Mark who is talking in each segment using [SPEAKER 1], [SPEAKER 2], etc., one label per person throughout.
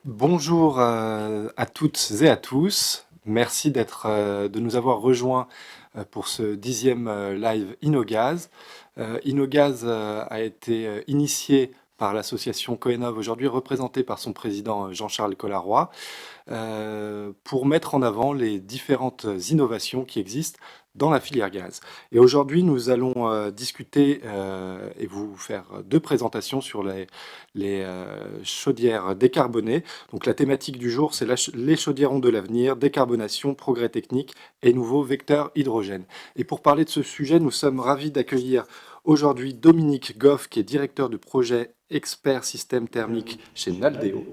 [SPEAKER 1] Bonjour à toutes et à tous. Merci de nous avoir rejoints pour ce 10e live InnoGaz. InnoGaz a été initié par l'association Coenov, aujourd'hui représentée par son président Jean-Charles Collaroy, pour mettre en avant les différentes innovations qui existent dans la filière gaz. Et aujourd'hui, nous allons discuter et vous faire deux présentations sur les chaudières décarbonées. Donc la thématique du jour, c'est les chaudières de l'avenir, décarbonation, progrès technique et nouveaux vecteurs hydrogène. Et pour parler de ce sujet, nous sommes ravis d'accueillir aujourd'hui Dominique Goff, qui est directeur du projet expert système thermique chez Naldeo,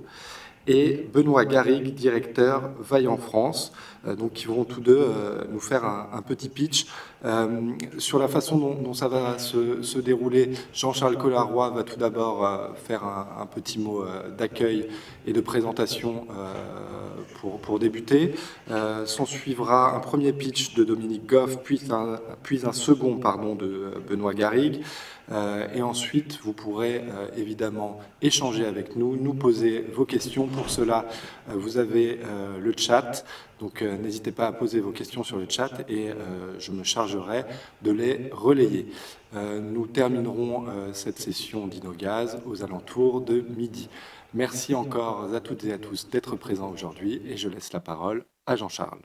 [SPEAKER 1] et Benoît Garrigue, directeur Vaillant France, donc qui vont tous deux nous faire un petit pitch sur la façon dont ça va se dérouler. Jean-Charles Collaroy va tout d'abord faire un petit mot d'accueil et de présentation pour débuter. S'en suivra un premier pitch de Dominique Goff, puis un second de Benoît Garrigue. Et ensuite, vous pourrez évidemment échanger avec nous, nous poser vos questions. Pour cela, vous avez le chat, donc n'hésitez pas à poser vos questions sur le chat et je me chargerai de les relayer. Nous terminerons cette session d'InnoGaz aux alentours de midi. Merci encore à toutes et à tous d'être présents aujourd'hui et je laisse la parole à Jean-Charles.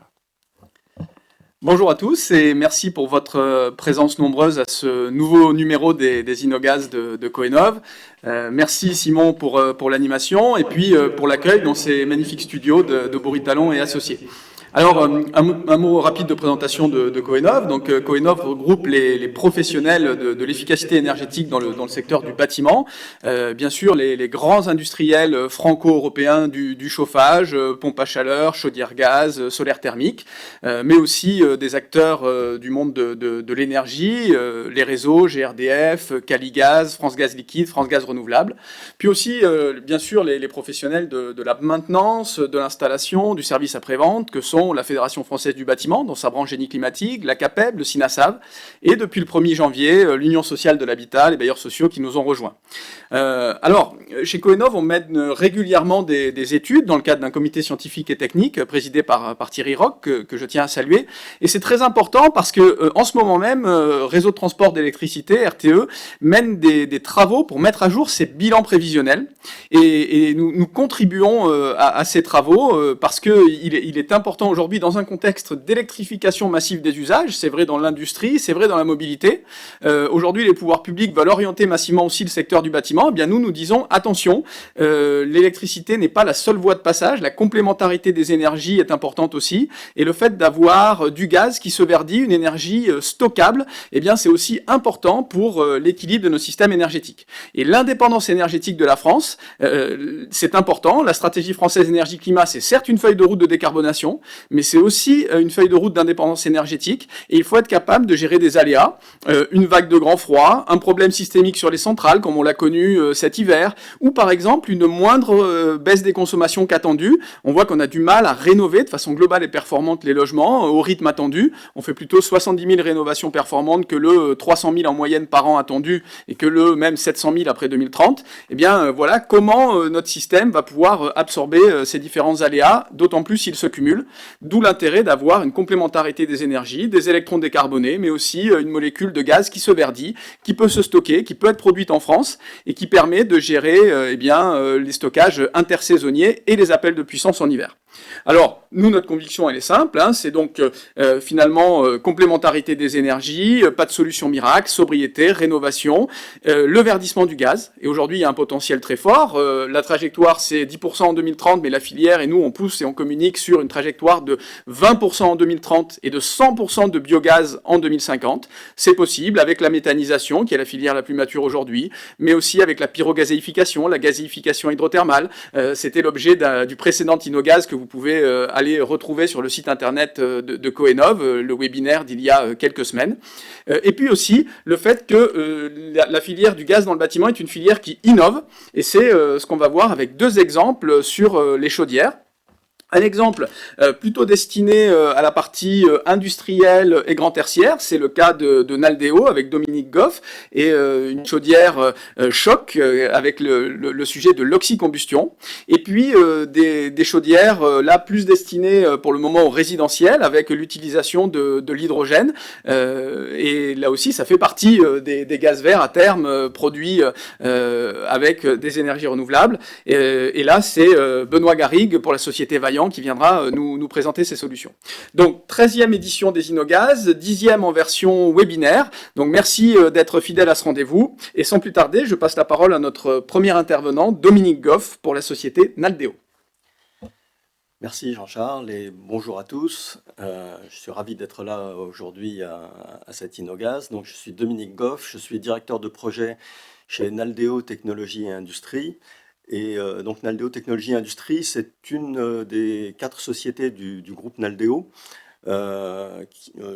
[SPEAKER 2] Bonjour à tous et merci pour votre présence nombreuse à ce nouveau numéro des InnoGaz de Coenov. Merci Simon pour l'animation et puis pour l'accueil dans ces magnifiques studios de Bourg-Talon et associés. Alors, un mot rapide de présentation de Coenov. Donc, Coenov regroupe les professionnels de l'efficacité énergétique dans le secteur du bâtiment. Bien sûr, les grands industriels franco-européens du chauffage, pompe à chaleur, chaudière gaz, solaire thermique, mais aussi des acteurs du monde de l'énergie, les réseaux, GRDF, Caligaz, France Gaz Liquide, France Gaz Renouvelable. Puis aussi, bien sûr, les professionnels de la maintenance, de l'installation, du service après-vente, que sont la Fédération française du bâtiment, dans sa branche génie climatique, la CAPEB, le SINASAV, et depuis le 1er janvier, l'Union sociale de l'habitat, les bailleurs sociaux qui nous ont rejoints. Alors, chez Coenov, on mène régulièrement des études dans le cadre d'un comité scientifique et technique présidé par Thierry Roch, que je tiens à saluer. Et c'est très important parce que en ce moment même, Réseau de transport d'électricité, RTE, mène des travaux pour mettre à jour ses bilans prévisionnels. Et nous contribuons à ces travaux parce qu'il est important aujourd'hui dans un contexte d'électrification massive des usages, c'est vrai dans l'industrie, c'est vrai dans la mobilité. Aujourd'hui, les pouvoirs publics veulent orienter massivement aussi le secteur du bâtiment. Eh bien, nous disons, attention, l'électricité n'est pas la seule voie de passage, la complémentarité des énergies est importante aussi, et le fait d'avoir du gaz qui se verdit, une énergie stockable, eh bien, c'est aussi important pour l'équilibre de nos systèmes énergétiques. Et l'indépendance énergétique de la France, c'est important. La stratégie française énergie-climat, c'est certes une feuille de route de décarbonation, mais c'est aussi une feuille de route d'indépendance énergétique, et il faut être capable de gérer des aléas, une vague de grand froid, un problème systémique sur les centrales, comme on l'a connu cet hiver, ou par exemple une moindre baisse des consommations qu'attendue. On voit qu'on a du mal à rénover de façon globale et performante les logements au rythme attendu. On fait plutôt 70 000 rénovations performantes que le 300 000 en moyenne par an attendu, et que le même 700 000 après 2030. Eh bien, voilà comment notre système va pouvoir absorber ces différents aléas, d'autant plus s'ils se cumulent. D'où l'intérêt d'avoir une complémentarité des énergies, des électrons décarbonés, mais aussi une molécule de gaz qui se verdit, qui peut se stocker, qui peut être produite en France et qui permet de gérer les stockages intersaisonniers et les appels de puissance en hiver. Alors, nous, notre conviction, elle est simple, c'est donc finalement complémentarité des énergies, pas de solution miracle, sobriété, rénovation, le verdissement du gaz, et aujourd'hui il y a un potentiel très fort, la trajectoire c'est 10% en 2030, mais la filière et nous on pousse et on communique sur une trajectoire de 20% en 2030 et de 100% de biogaz en 2050, c'est possible avec la méthanisation qui est la filière la plus mature aujourd'hui, mais aussi avec la pyrogazéification, la gazéification hydrothermale, c'était l'objet du précédent InnoGaz que vous pouvez aller retrouver sur le site internet de Coenov, le webinaire d'il y a quelques semaines. Et puis aussi le fait que la filière du gaz dans le bâtiment est une filière qui innove, et c'est ce qu'on va voir avec deux exemples sur les chaudières. Un exemple plutôt destiné à la partie industrielle et grand tertiaire, c'est le cas de Naldeo avec Dominique Goff et une chaudière choc avec le sujet de l'oxycombustion. Et puis des chaudières là plus destinées pour le moment au résidentiel avec l'utilisation de l'hydrogène. Et là aussi, ça fait partie des gaz verts à terme produits avec des énergies renouvelables. Et là, c'est Benoît Garrigue pour la société Vaillant qui viendra nous présenter ces solutions. Donc, 13e édition des Inogaz, 10e en version webinaire. Donc, merci d'être fidèle à ce rendez-vous. Et sans plus tarder, je passe la parole à notre premier intervenant, Dominique Goff, pour la société Naldeo.
[SPEAKER 3] Merci Jean-Charles et bonjour à tous. Je suis ravi d'être là aujourd'hui à cette Inogaz. Donc, je suis Dominique Goff, je suis directeur de projet chez Naldeo Technologies et Industrie. Et donc Naldeo Technologies et Industrie, c'est une des 4 sociétés du groupe Naldeo, un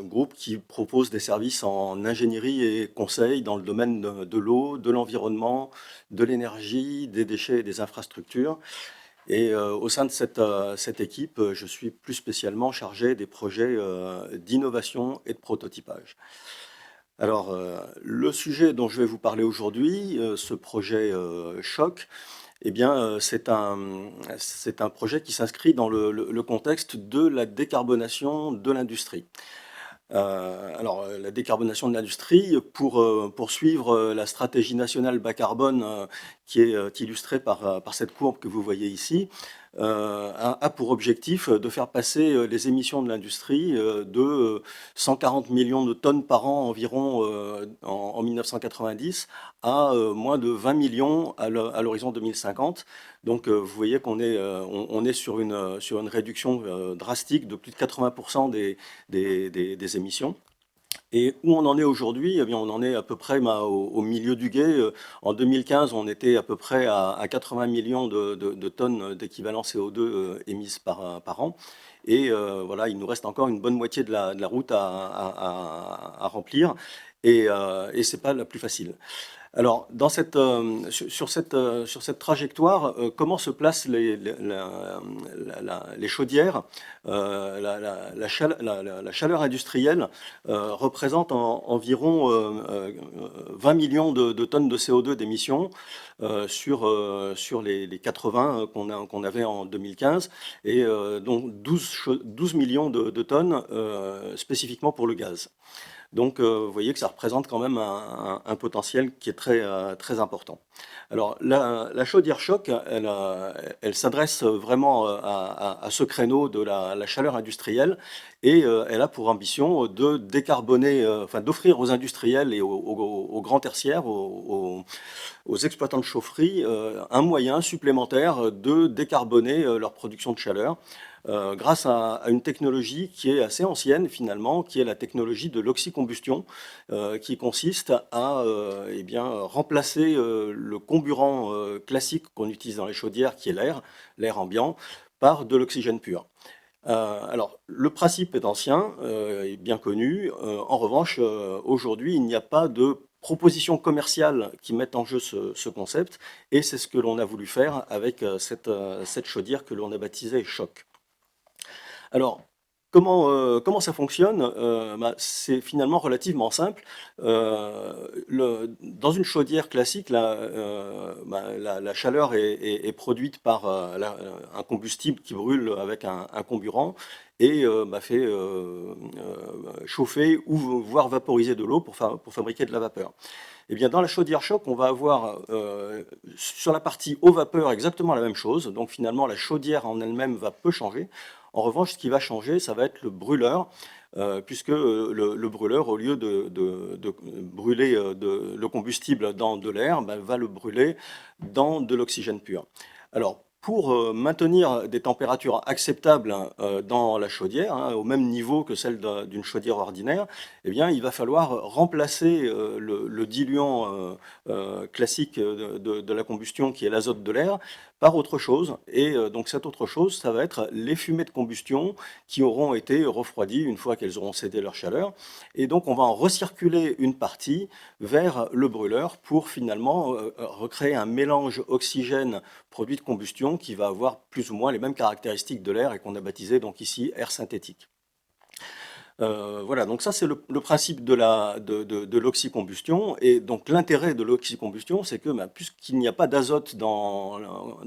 [SPEAKER 3] groupe qui propose des services en ingénierie et conseil dans le domaine de l'eau, de l'environnement, de l'énergie, des déchets et des infrastructures. Et au sein de cette équipe, je suis plus spécialement chargé des projets d'innovation et de prototypage. Alors, le sujet dont je vais vous parler aujourd'hui, ce projet Choc, eh bien, c'est un projet qui s'inscrit dans le contexte de la décarbonation de l'industrie. Alors, la décarbonation de l'industrie, pour poursuivre la stratégie nationale bas carbone qui est illustrée par cette courbe que vous voyez ici, a pour objectif de faire passer les émissions de l'industrie de 140 millions de tonnes par an environ en 1990 à moins de 20 millions à l'horizon 2050. Donc vous voyez qu'on est, on est sur une réduction drastique de plus de 80% des émissions. Et où on en est aujourd'hui? Eh bien, on en est à peu près au milieu du gué. En 2015, on était à peu près à 80 millions de tonnes d'équivalent CO2 émises par an. Et voilà, il nous reste encore une bonne moitié de la route à remplir. Et ce n'est pas la plus facile. Alors, sur cette trajectoire, comment se placent les chaudières? La chaleur industrielle représente environ 20 millions de tonnes de CO2 d'émissions sur les 80 qu'on avait en 2015, et donc 12 millions de tonnes spécifiquement pour le gaz. Donc, vous voyez que ça représente quand même un potentiel qui est très important. Alors, la chaudière choc, elle s'adresse vraiment à ce créneau de la chaleur industrielle, et elle a pour ambition de décarboner, enfin d'offrir aux industriels et aux grands tertiaires, aux exploitants de chaufferie, un moyen supplémentaire de décarboner leur production de chaleur. Grâce à une technologie qui est assez ancienne finalement, qui est la technologie de l'oxycombustion, qui consiste à eh bien, remplacer le comburant classique qu'on utilise dans les chaudières, qui est l'air ambiant, par de l'oxygène pur. Alors, le principe est ancien et bien connu. En revanche, aujourd'hui, il n'y a pas de proposition commerciale qui mette en jeu ce concept, et c'est ce que l'on a voulu faire avec cette chaudière que l'on a baptisée Choc. Alors, comment ça fonctionne? C'est finalement relativement simple. Dans une chaudière classique, la chaleur est produite par un combustible qui brûle avec un comburant et fait chauffer ou voire vaporiser de l'eau pour fabriquer de la vapeur. Eh bien, dans la chaudière choc, on va avoir sur la partie eau vapeur exactement la même chose. Donc finalement, la chaudière en elle-même va peu changer. En revanche, ce qui va changer, ça va être le brûleur, puisque le brûleur, au lieu de brûler le combustible dans de l'air, va le brûler dans de l'oxygène pur. Alors, pour maintenir des températures acceptables dans la chaudière, au même niveau que celle d'une chaudière ordinaire, eh bien, il va falloir remplacer le diluant classique de la combustion, qui est l'azote de l'air, par autre chose. Et donc cette autre chose, ça va être les fumées de combustion qui auront été refroidies une fois qu'elles auront cédé leur chaleur. Et donc on va en recirculer une partie vers le brûleur pour finalement recréer un mélange oxygène produit de combustion combustion qui va avoir plus ou moins les mêmes caractéristiques de l'air et qu'on a baptisé donc ici air synthétique. Voilà, donc ça c'est le principe de l'oxycombustion. Et donc l'intérêt de l'oxycombustion, c'est que puisqu'il n'y a pas d'azote dans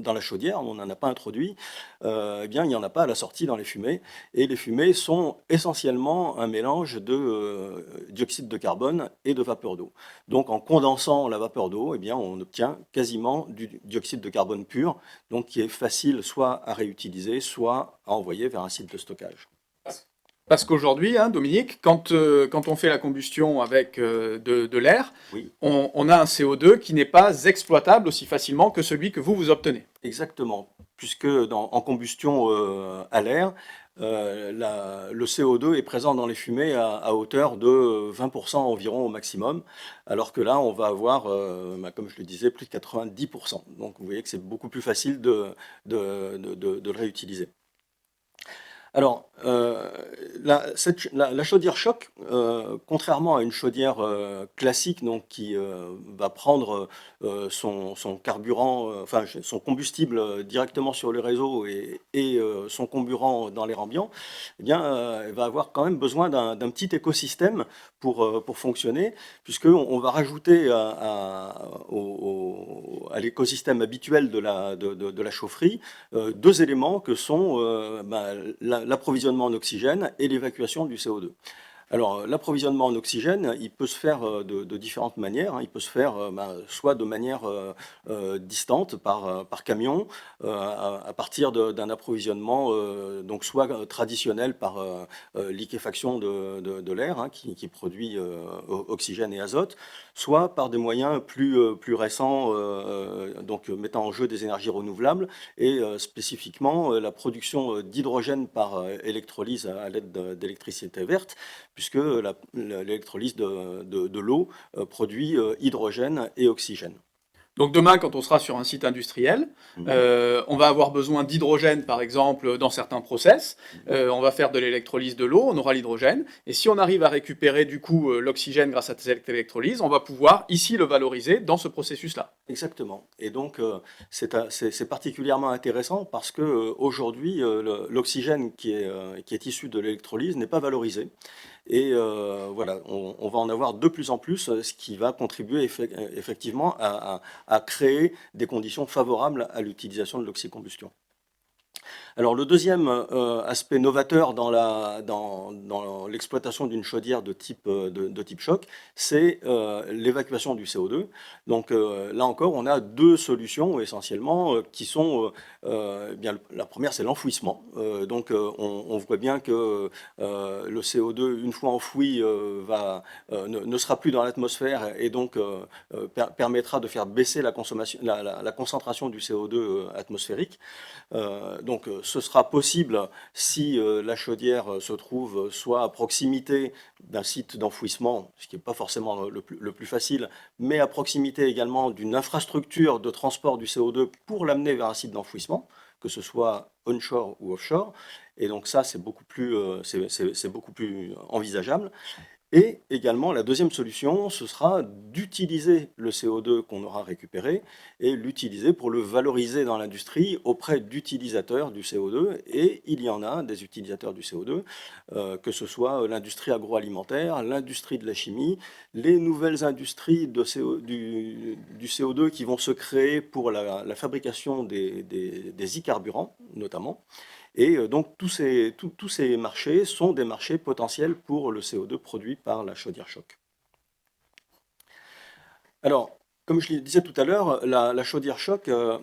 [SPEAKER 3] la chaudière, on n'en a pas introduit, eh bien il n'y en a pas à la sortie dans les fumées. Et les fumées sont essentiellement un mélange de dioxyde de carbone et de vapeur d'eau. Donc en condensant la vapeur d'eau, eh bien on obtient quasiment du dioxyde de carbone pur, donc qui est facile soit à réutiliser, soit à envoyer vers un site de stockage.
[SPEAKER 2] Parce qu'aujourd'hui, hein, Dominique, quand on fait la combustion avec de l'air,
[SPEAKER 3] Oui.
[SPEAKER 2] on a un CO2 qui n'est pas exploitable aussi facilement que celui que vous obtenez.
[SPEAKER 3] Exactement, puisque en combustion à l'air, le CO2 est présent dans les fumées à hauteur de 20% environ au maximum, alors que là, on va avoir, comme je le disais, plus de 90%. Donc vous voyez que c'est beaucoup plus facile de le réutiliser. Alors, la chaudière choc, contrairement à une chaudière classique, donc qui va prendre son carburant, enfin son combustible directement sur le réseau et son comburant dans l'air ambiant, eh bien, elle va avoir quand même besoin d'un petit écosystème pour fonctionner, puisqu'on va rajouter à l'écosystème habituel de la chaufferie deux éléments que sont l'approvisionnement en oxygène et l'évacuation du CO2. Alors, l'approvisionnement en oxygène, il peut se faire de différentes manières. Il peut se faire soit de manière distante, par camion, à partir d'un approvisionnement donc soit traditionnel par liquéfaction de l'air, qui produit oxygène et azote, soit par des moyens plus récents, donc mettant en jeu des énergies renouvelables et spécifiquement la production d'hydrogène par électrolyse à l'aide d'électricité verte, puisque l'électrolyse de l'eau produit hydrogène et oxygène.
[SPEAKER 2] Donc demain, quand on sera sur un site industriel, on va avoir besoin d'hydrogène, par exemple, dans certains process. On va faire de l'électrolyse de l'eau, on aura l'hydrogène. Et si on arrive à récupérer du coup l'oxygène grâce à cette électrolyse, on va pouvoir ici le valoriser dans ce processus-là.
[SPEAKER 3] Exactement. Et donc c'est particulièrement intéressant parce que aujourd'hui l'oxygène qui est issu de l'électrolyse n'est pas valorisé. Et voilà, on va en avoir de plus en plus, ce qui va contribuer effectivement à créer des conditions favorables à l'utilisation de l'oxycombustion. Alors le deuxième aspect novateur dans l'exploitation d'une chaudière de type choc, c'est l'évacuation du CO2. Donc là encore, on a deux solutions essentiellement qui sont, bien, la première c'est l'enfouissement. Donc on voit bien que le CO2, une fois enfoui, ne sera plus dans l'atmosphère et donc permettra de faire baisser la concentration du CO2 atmosphérique. Donc ce sera possible si la chaudière se trouve soit à proximité d'un site d'enfouissement, ce qui n'est pas forcément le plus facile, mais à proximité également d'une infrastructure de transport du CO2 pour l'amener vers un site d'enfouissement, que ce soit onshore ou offshore. Et donc ça, c'est beaucoup plus envisageable. Et également, la deuxième solution, ce sera d'utiliser le CO2 qu'on aura récupéré et l'utiliser pour le valoriser dans l'industrie auprès d'utilisateurs du CO2. Et il y en a des utilisateurs du CO2, que ce soit l'industrie agroalimentaire, l'industrie de la chimie, les nouvelles industries du CO2 qui vont se créer pour la fabrication des e-carburants, notamment. Et donc tous ces marchés sont des marchés potentiels pour le CO2 produit par la chaudière choc. Alors, comme je le disais tout à l'heure, la chaudière choc a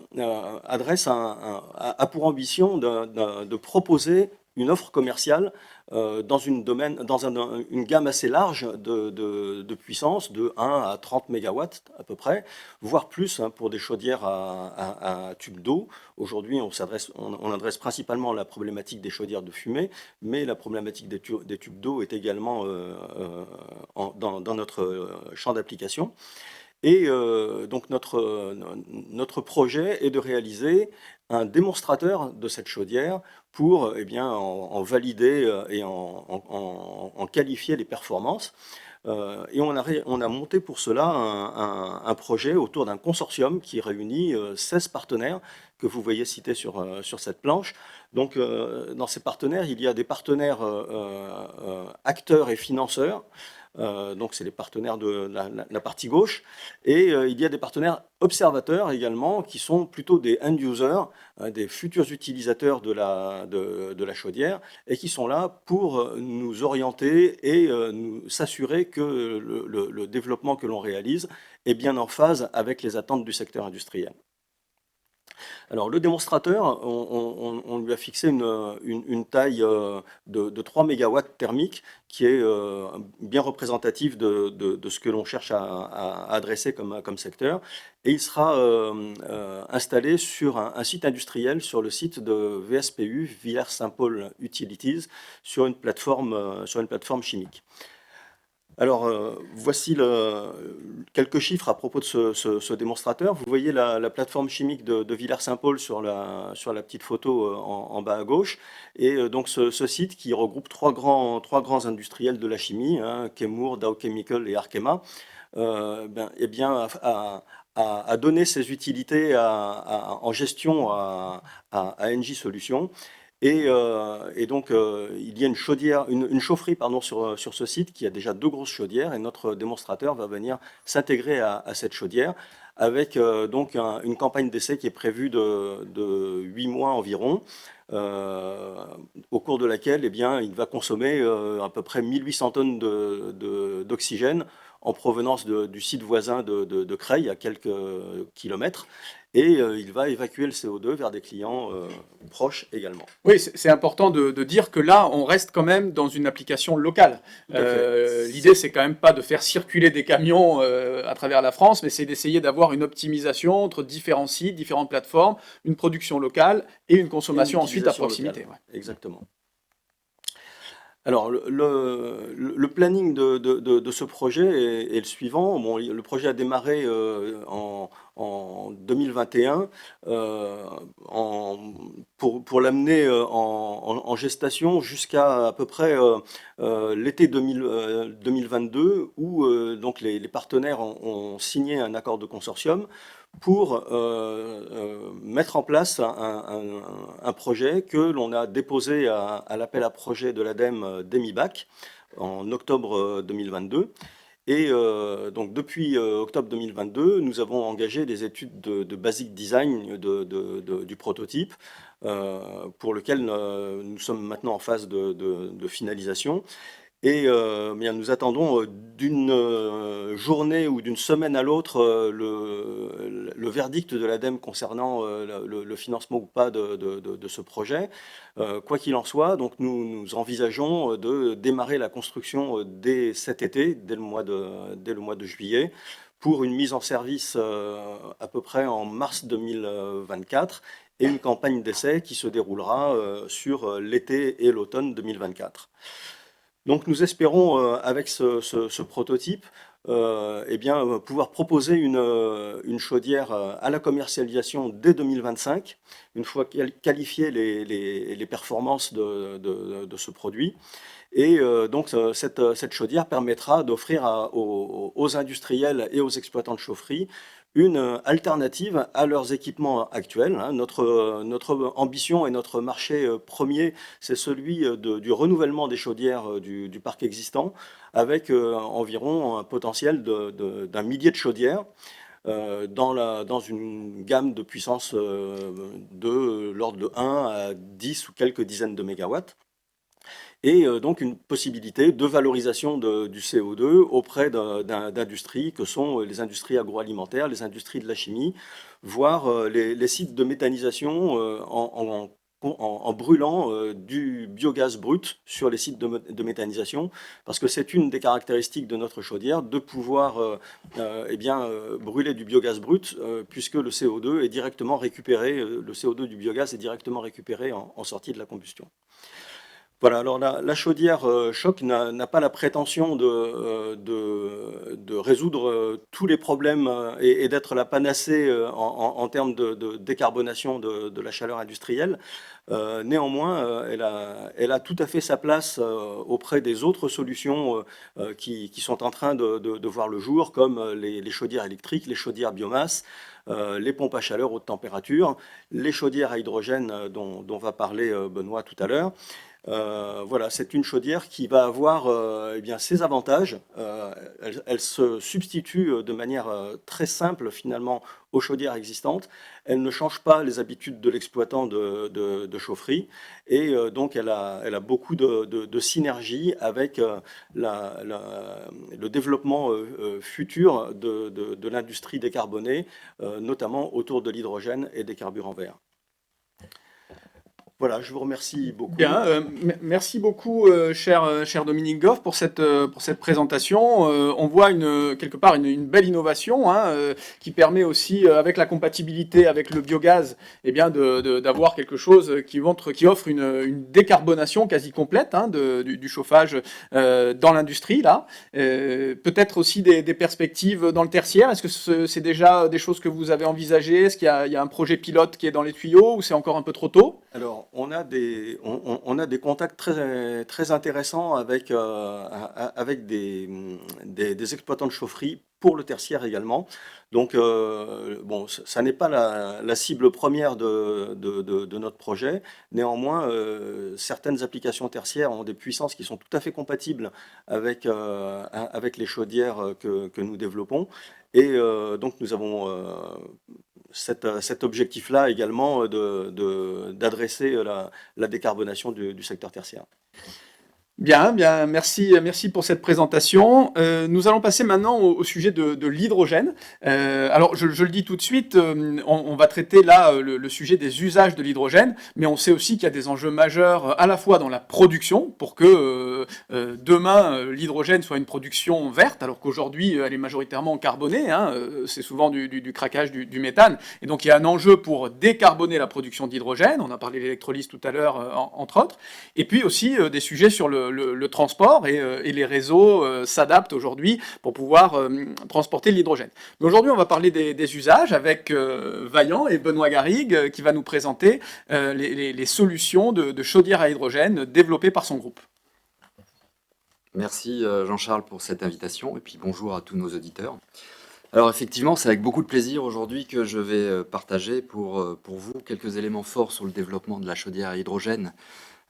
[SPEAKER 3] pour ambition de proposer une offre commerciale dans une gamme assez large de puissance, de 1 à 30 MW à peu près, voire plus pour des chaudières à tube d'eau. Aujourd'hui, on adresse principalement la problématique des chaudières de fumée, mais la problématique des tubes d'eau est également dans notre champ d'application. Et donc notre projet est de réaliser un démonstrateur de cette chaudière pour en valider et en qualifier les performances. Et on a monté pour cela un projet autour d'un consortium qui réunit 16 partenaires que vous voyez cités sur cette planche. Donc, dans ces partenaires, il y a des partenaires acteurs et financeurs. Donc, c'est les partenaires de la partie gauche. Et il y a des partenaires observateurs également, qui sont plutôt des end-users, des futurs utilisateurs de la chaudière, et qui sont là pour nous orienter et s'assurer que le développement que l'on réalise est bien en phase avec les attentes du secteur industriel. Alors, le démonstrateur, on lui a fixé une taille de 3 MW thermique qui est bien représentative de ce que l'on cherche à adresser comme secteur. Et il sera installé sur un site industriel, sur le site de VSPU, Villers-Saint-Paul Utilities, sur une plateforme chimique. Alors, voici quelques chiffres à propos de ce démonstrateur. Vous voyez la plateforme chimique de Villers-Saint-Paul sur la petite photo en bas à gauche. Et donc, ce site qui regroupe trois grands industriels de la chimie, Chemours, Dow Chemical et Arkema, eh bien, a donné ses utilités en gestion à Engie Solutions. Et donc, il y a une chaufferie sur ce site qui a déjà 2 grosses chaudières, et notre démonstrateur va venir s'intégrer à cette chaudière avec donc une campagne d'essai qui est prévue de 8 mois environ, au cours de laquelle il va consommer à peu près 1800 tonnes d'oxygène en provenance du site voisin de Creil, à quelques kilomètres. Et il va évacuer le CO2 vers des clients proches également.
[SPEAKER 2] Oui, c'est important de dire que là, on reste quand même dans une application locale. L'idée, c'est quand même pas de faire circuler des camions à travers la France, mais c'est d'essayer d'avoir une optimisation entre différents sites, différentes plateformes, une production locale et une consommation ensuite à proximité.
[SPEAKER 3] Ouais. Exactement. Alors, le planning de ce projet est le suivant. Bon, le projet a démarré en 2021 pour l'amener en gestation jusqu'à peu près l'été 2022, où donc les partenaires ont signé un accord de consortium pour mettre en place un projet que l'on a déposé à l'appel à projet de l'ADEME DEMIBAC en octobre 2022. Et donc depuis octobre 2022, nous avons engagé des études de basic design du prototype, pour lequel nous sommes maintenant en phase de finalisation. Et nous attendons d'une journée ou d'une semaine à l'autre le verdict de l'ADEME concernant le financement ou pas de ce projet. Quoi qu'il en soit, donc nous envisageons de démarrer la construction dès cet été, dès le mois de juillet, pour une mise en service à peu près en mars 2024, et une campagne d'essai qui se déroulera sur l'été et l'automne 2024. Donc nous espérons, avec ce prototype, pouvoir proposer une chaudière à la commercialisation dès 2025, une fois qualifiées les performances de ce produit. Et donc cette chaudière permettra d'offrir aux industriels et aux exploitants de chaufferie une alternative à leurs équipements actuels. Notre ambition et notre marché premier, c'est celui du renouvellement des chaudières du parc existant, avec environ un potentiel d'un millier de chaudières dans une gamme de puissance de l'ordre de 1 à 10 ou quelques dizaines de mégawatts. Et donc une possibilité de valorisation du CO2 auprès d'industries que sont les industries agroalimentaires, les industries de la chimie, voire les sites de méthanisation en brûlant du biogaz brut sur les sites de méthanisation, parce que c'est une des caractéristiques de notre chaudière de pouvoir brûler du biogaz brut, puisque le CO2 est directement récupéré, le CO2 du biogaz est directement récupéré en sortie de la combustion. Voilà, alors la chaudière choc n'a pas la prétention de résoudre tous les problèmes et d'être la panacée en termes de décarbonation de la chaleur industrielle. Néanmoins, elle a tout à fait sa place auprès des autres solutions qui sont en train de voir le jour, comme les chaudières électriques, les chaudières biomasse, les pompes à chaleur haute température, les chaudières à hydrogène dont va parler Benoît tout à l'heure. Voilà, c'est une chaudière qui va avoir eh bien, ses avantages. Elle se substitue de manière très simple finalement aux chaudières existantes. Elle ne change pas les habitudes de l'exploitant de chaufferie et donc elle a beaucoup de synergie avec le développement futur de l'industrie décarbonée, notamment autour de l'hydrogène et des carburants verts. Voilà, je vous remercie beaucoup.
[SPEAKER 2] Bien, merci beaucoup, cher Dominique Goff, pour cette présentation. On voit quelque part une belle innovation hein, qui permet aussi, avec la compatibilité avec le biogaz, eh bien d'avoir quelque chose qui offre une décarbonation quasi complète hein, du chauffage dans l'industrie. Là, peut-être aussi des perspectives dans le tertiaire. Est-ce que c'est déjà des choses que vous avez envisagées? Est-ce qu'il y a un projet pilote qui est dans les tuyaux ou c'est encore un peu trop tôt?
[SPEAKER 3] Alors, on a des contacts très, très intéressants avec des exploitants de chaufferie pour le tertiaire également. Donc, bon, ça n'est pas la cible première de notre projet. Néanmoins, certaines applications tertiaires ont des puissances qui sont tout à fait compatibles avec les chaudières que nous développons. Et donc, nous avons cet objectif-là également d'adresser la décarbonation du secteur tertiaire.
[SPEAKER 2] Bien, merci pour cette présentation. Nous allons passer maintenant au sujet de l'hydrogène. Alors, je le dis tout de suite, on va traiter là le sujet des usages de l'hydrogène, mais on sait aussi qu'il y a des enjeux majeurs à la fois dans la production, pour que demain, l'hydrogène soit une production verte, alors qu'aujourd'hui, elle est majoritairement carbonée, hein, c'est souvent du craquage du méthane, et donc il y a un enjeu pour décarboner la production d'hydrogène, on a parlé de l'électrolyse tout à l'heure, entre autres, et puis aussi des sujets sur le transport et les réseaux s'adaptent aujourd'hui pour pouvoir transporter l'hydrogène. Mais aujourd'hui, on va parler des usages avec Vaillant et Benoît Garrigue qui va nous présenter les solutions de chaudières à hydrogène développées par son groupe.
[SPEAKER 4] Merci Jean-Charles pour cette invitation et puis bonjour à tous nos auditeurs. Alors effectivement, c'est avec beaucoup de plaisir aujourd'hui que je vais partager pour vous quelques éléments forts sur le développement de la chaudière à hydrogène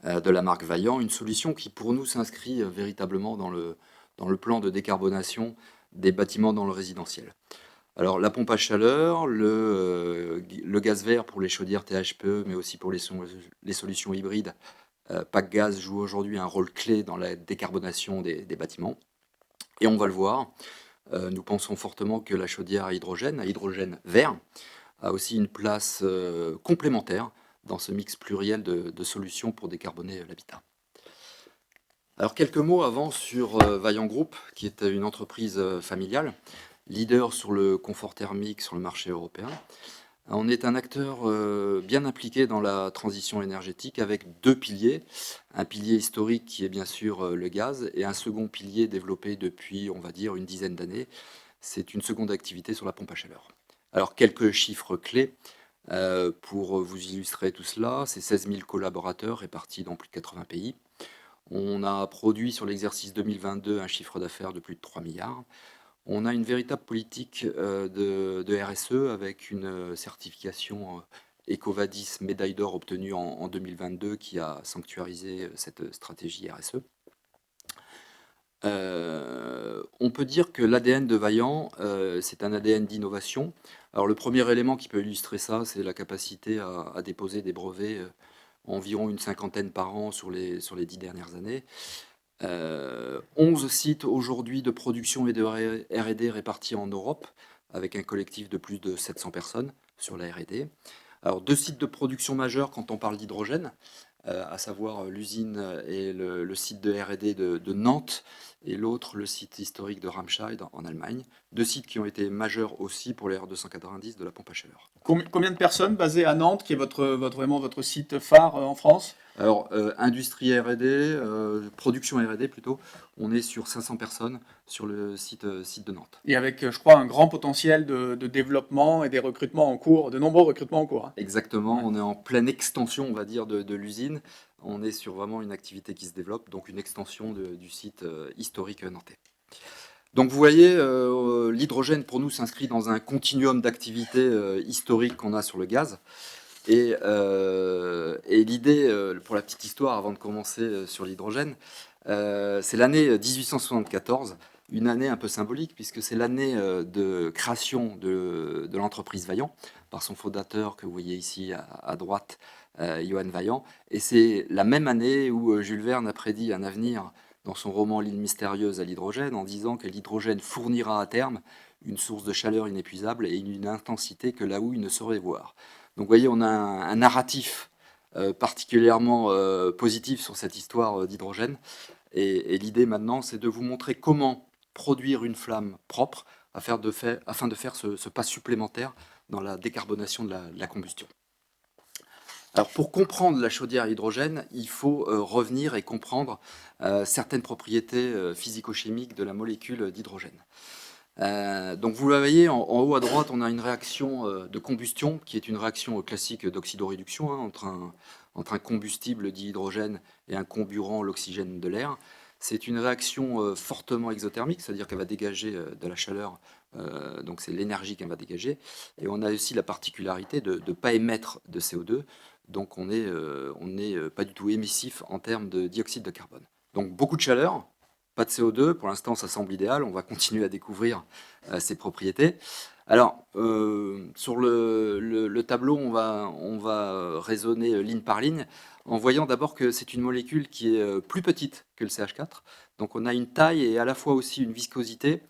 [SPEAKER 4] de la marque Vaillant, une solution qui pour nous s'inscrit véritablement dans le plan de décarbonation des bâtiments dans le résidentiel. Alors la pompe à chaleur, le gaz vert pour les chaudières THPE, mais aussi pour les solutions hybrides, Pack Gaz joue aujourd'hui un rôle clé dans la décarbonation des bâtiments. Et on va le voir, nous pensons fortement que la chaudière à hydrogène vert, a aussi une place complémentaire dans ce mix pluriel de solutions pour décarboner l'habitat. Alors quelques mots avant sur Vaillant Group, qui est une entreprise familiale, leader sur le confort thermique sur le marché européen. On est un acteur bien impliqué dans la transition énergétique avec deux piliers. Un pilier historique qui est bien sûr le gaz et un second pilier développé depuis, on va dire, une dizaine d'années. C'est une seconde activité sur la pompe à chaleur. Alors quelques chiffres clés. Pour vous illustrer tout cela, c'est 16 000 collaborateurs répartis dans plus de 80 pays. On a produit sur l'exercice 2022 un chiffre d'affaires de plus de 3 milliards. On a une véritable politique de RSE avec une certification EcoVadis médaille d'or obtenue en 2022 qui a sanctuarisé cette stratégie RSE. On peut dire que l'ADN de Vaillant, c'est un ADN d'innovation. Alors le premier élément qui peut illustrer ça, c'est la capacité à déposer des brevets, environ une cinquantaine par an sur les 10 dernières années. 11 sites aujourd'hui de production et de R&D répartis en Europe, avec un collectif de plus de 700 personnes sur la R&D. Alors 2 sites de production majeurs quand on parle d'hydrogène, à savoir l'usine et le site de R&D de Nantes, et l'autre, le site historique de Ramscheid en Allemagne. 2 sites qui ont été majeurs aussi pour les R290 de la pompe à chaleur.
[SPEAKER 2] Combien de personnes basées à Nantes, qui est vraiment votre site phare en France ?
[SPEAKER 4] Alors, industrie R&D, production R&D plutôt, on est sur 500 personnes sur le site de Nantes.
[SPEAKER 2] Et avec, je crois, un grand potentiel de développement et des recrutements en cours, de nombreux recrutements en cours, hein.
[SPEAKER 4] Exactement,
[SPEAKER 2] Ouais.
[SPEAKER 4] on est en pleine extension, on va dire, de l'usine. On est sur vraiment une activité qui se développe, donc une extension du site historique nantais. Donc vous voyez, l'hydrogène pour nous s'inscrit dans un continuum d'activités historiques qu'on a sur le gaz. Et l'idée, pour la petite histoire, avant de commencer sur l'hydrogène, c'est l'année 1874, une année un peu symbolique, puisque c'est l'année de création de l'entreprise Vaillant, par son fondateur que vous voyez ici à droite, Johann Vaillant. Et c'est la même année où Jules Verne a prédit un avenir dans son roman L'île mystérieuse à l'hydrogène, en disant que l'hydrogène fournira à terme une source de chaleur inépuisable et une intensité que la houille ne saurait voir. Donc vous voyez, on a un narratif particulièrement positif sur cette histoire d'hydrogène. Et l'idée maintenant, c'est de vous montrer comment produire une flamme propre afin de faire ce pas supplémentaire dans la décarbonation de la combustion. Alors pour comprendre la chaudière à hydrogène, il faut revenir et comprendre certaines propriétés physico-chimiques de la molécule d'hydrogène. Donc vous le voyez, en haut à droite, on a une réaction de combustion qui est une réaction classique d'oxydoréduction, hein, entre un combustible dihydrogène et un comburant, l'oxygène de l'air. C'est une réaction fortement exothermique, c'est-à-dire qu'elle va dégager de la chaleur, donc c'est l'énergie qu'elle va dégager. Et on a aussi la particularité de ne pas émettre de CO2, donc on n'est pas du tout émissif en termes de dioxyde de carbone. Donc beaucoup de chaleur, pas de CO2, pour l'instant ça semble idéal, on va continuer à découvrir ses propriétés. Alors, sur le tableau, on va raisonner ligne par ligne, en voyant d'abord que c'est une molécule qui est plus petite que le CH4. Donc on a une taille et à la fois aussi une viscosité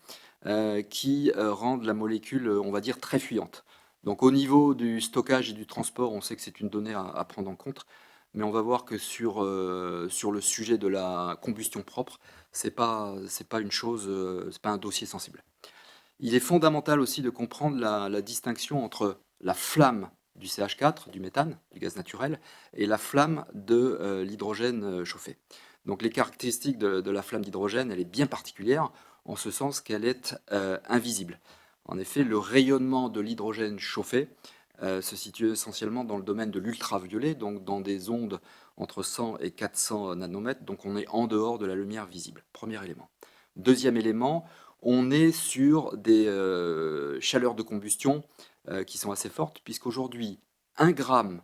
[SPEAKER 4] qui rendent la molécule, on va dire, très fuyante. Donc au niveau du stockage et du transport, on sait que c'est une donnée à prendre en compte, mais on va voir que sur le sujet de la combustion propre, c'est pas une chose, c'est pas un dossier sensible. Il est fondamental aussi de comprendre la distinction entre la flamme du CH4, du méthane, du gaz naturel, et la flamme de l'hydrogène chauffé. Donc les caractéristiques de la flamme d'hydrogène, elle est bien particulière, en ce sens qu'elle est invisible. En effet, le rayonnement de l'hydrogène chauffé se situe essentiellement dans le domaine de l'ultraviolet, donc dans des ondes entre 100 et 400 nanomètres, donc on est en dehors de la lumière visible. Premier élément. Deuxième élément, on est sur des chaleurs de combustion qui sont assez fortes, puisqu'aujourd'hui, 1 gramme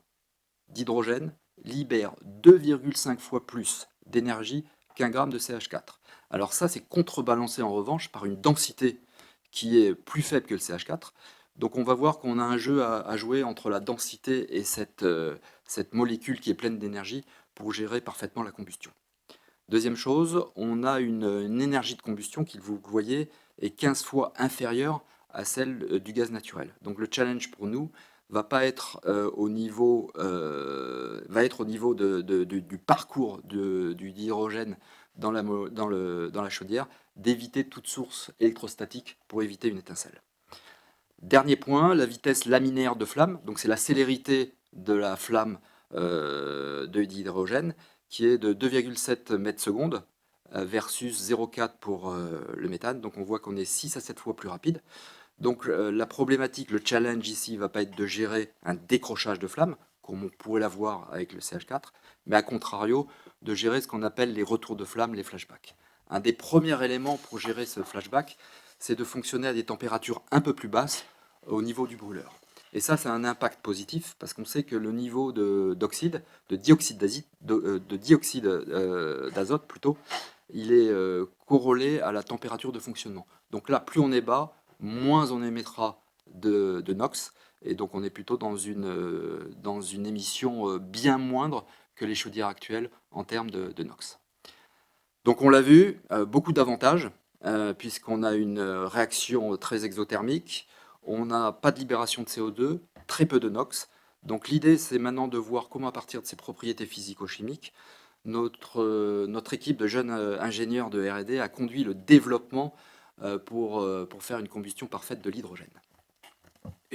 [SPEAKER 4] d'hydrogène libère 2,5 fois plus d'énergie qu'un gramme de CH4. Alors ça, c'est contrebalancé en revanche par une densité qui est plus faible que le CH4. Donc on va voir qu'on a un jeu à jouer entre la densité et cette molécule qui est pleine d'énergie pour gérer parfaitement la combustion. Deuxième chose, on a une énergie de combustion qui, vous voyez, est 15 fois inférieure à celle du gaz naturel. Donc le challenge pour nous va être au niveau du parcours du dihydrogène dans la chaudière, d'éviter toute source électrostatique pour éviter une étincelle. Dernier point, la vitesse laminaire de flamme, donc c'est la célérité de la flamme de dihydrogène, qui est de 2,7 mètres secondes versus 0,4 pour le méthane. Donc on voit qu'on est 6 à 7 fois plus rapide. Donc la problématique, le challenge ici, ne va pas être de gérer un décrochage de flamme, comme on pourrait l'avoir avec le CH4, mais à contrario, de gérer ce qu'on appelle les retours de flamme, les flashbacks. Un des premiers éléments pour gérer ce flashback, c'est de fonctionner à des températures un peu plus basses au niveau du brûleur. Et ça a un impact positif parce qu'on sait que le niveau de dioxyde d'azote plutôt, il est corrélé à la température de fonctionnement. Donc là, plus on est bas, moins on émettra de NOx, et donc on est plutôt dans une émission bien moindre que les chaudières actuelles en termes de NOx. Donc on l'a vu, beaucoup d'avantages, puisqu'on a une réaction très exothermique, on n'a pas de libération de CO2, très peu de NOx. Donc l'idée, c'est maintenant de voir comment, à partir de ces propriétés physico-chimiques, notre équipe de jeunes ingénieurs de R&D a conduit le développement pour faire une combustion parfaite de l'hydrogène.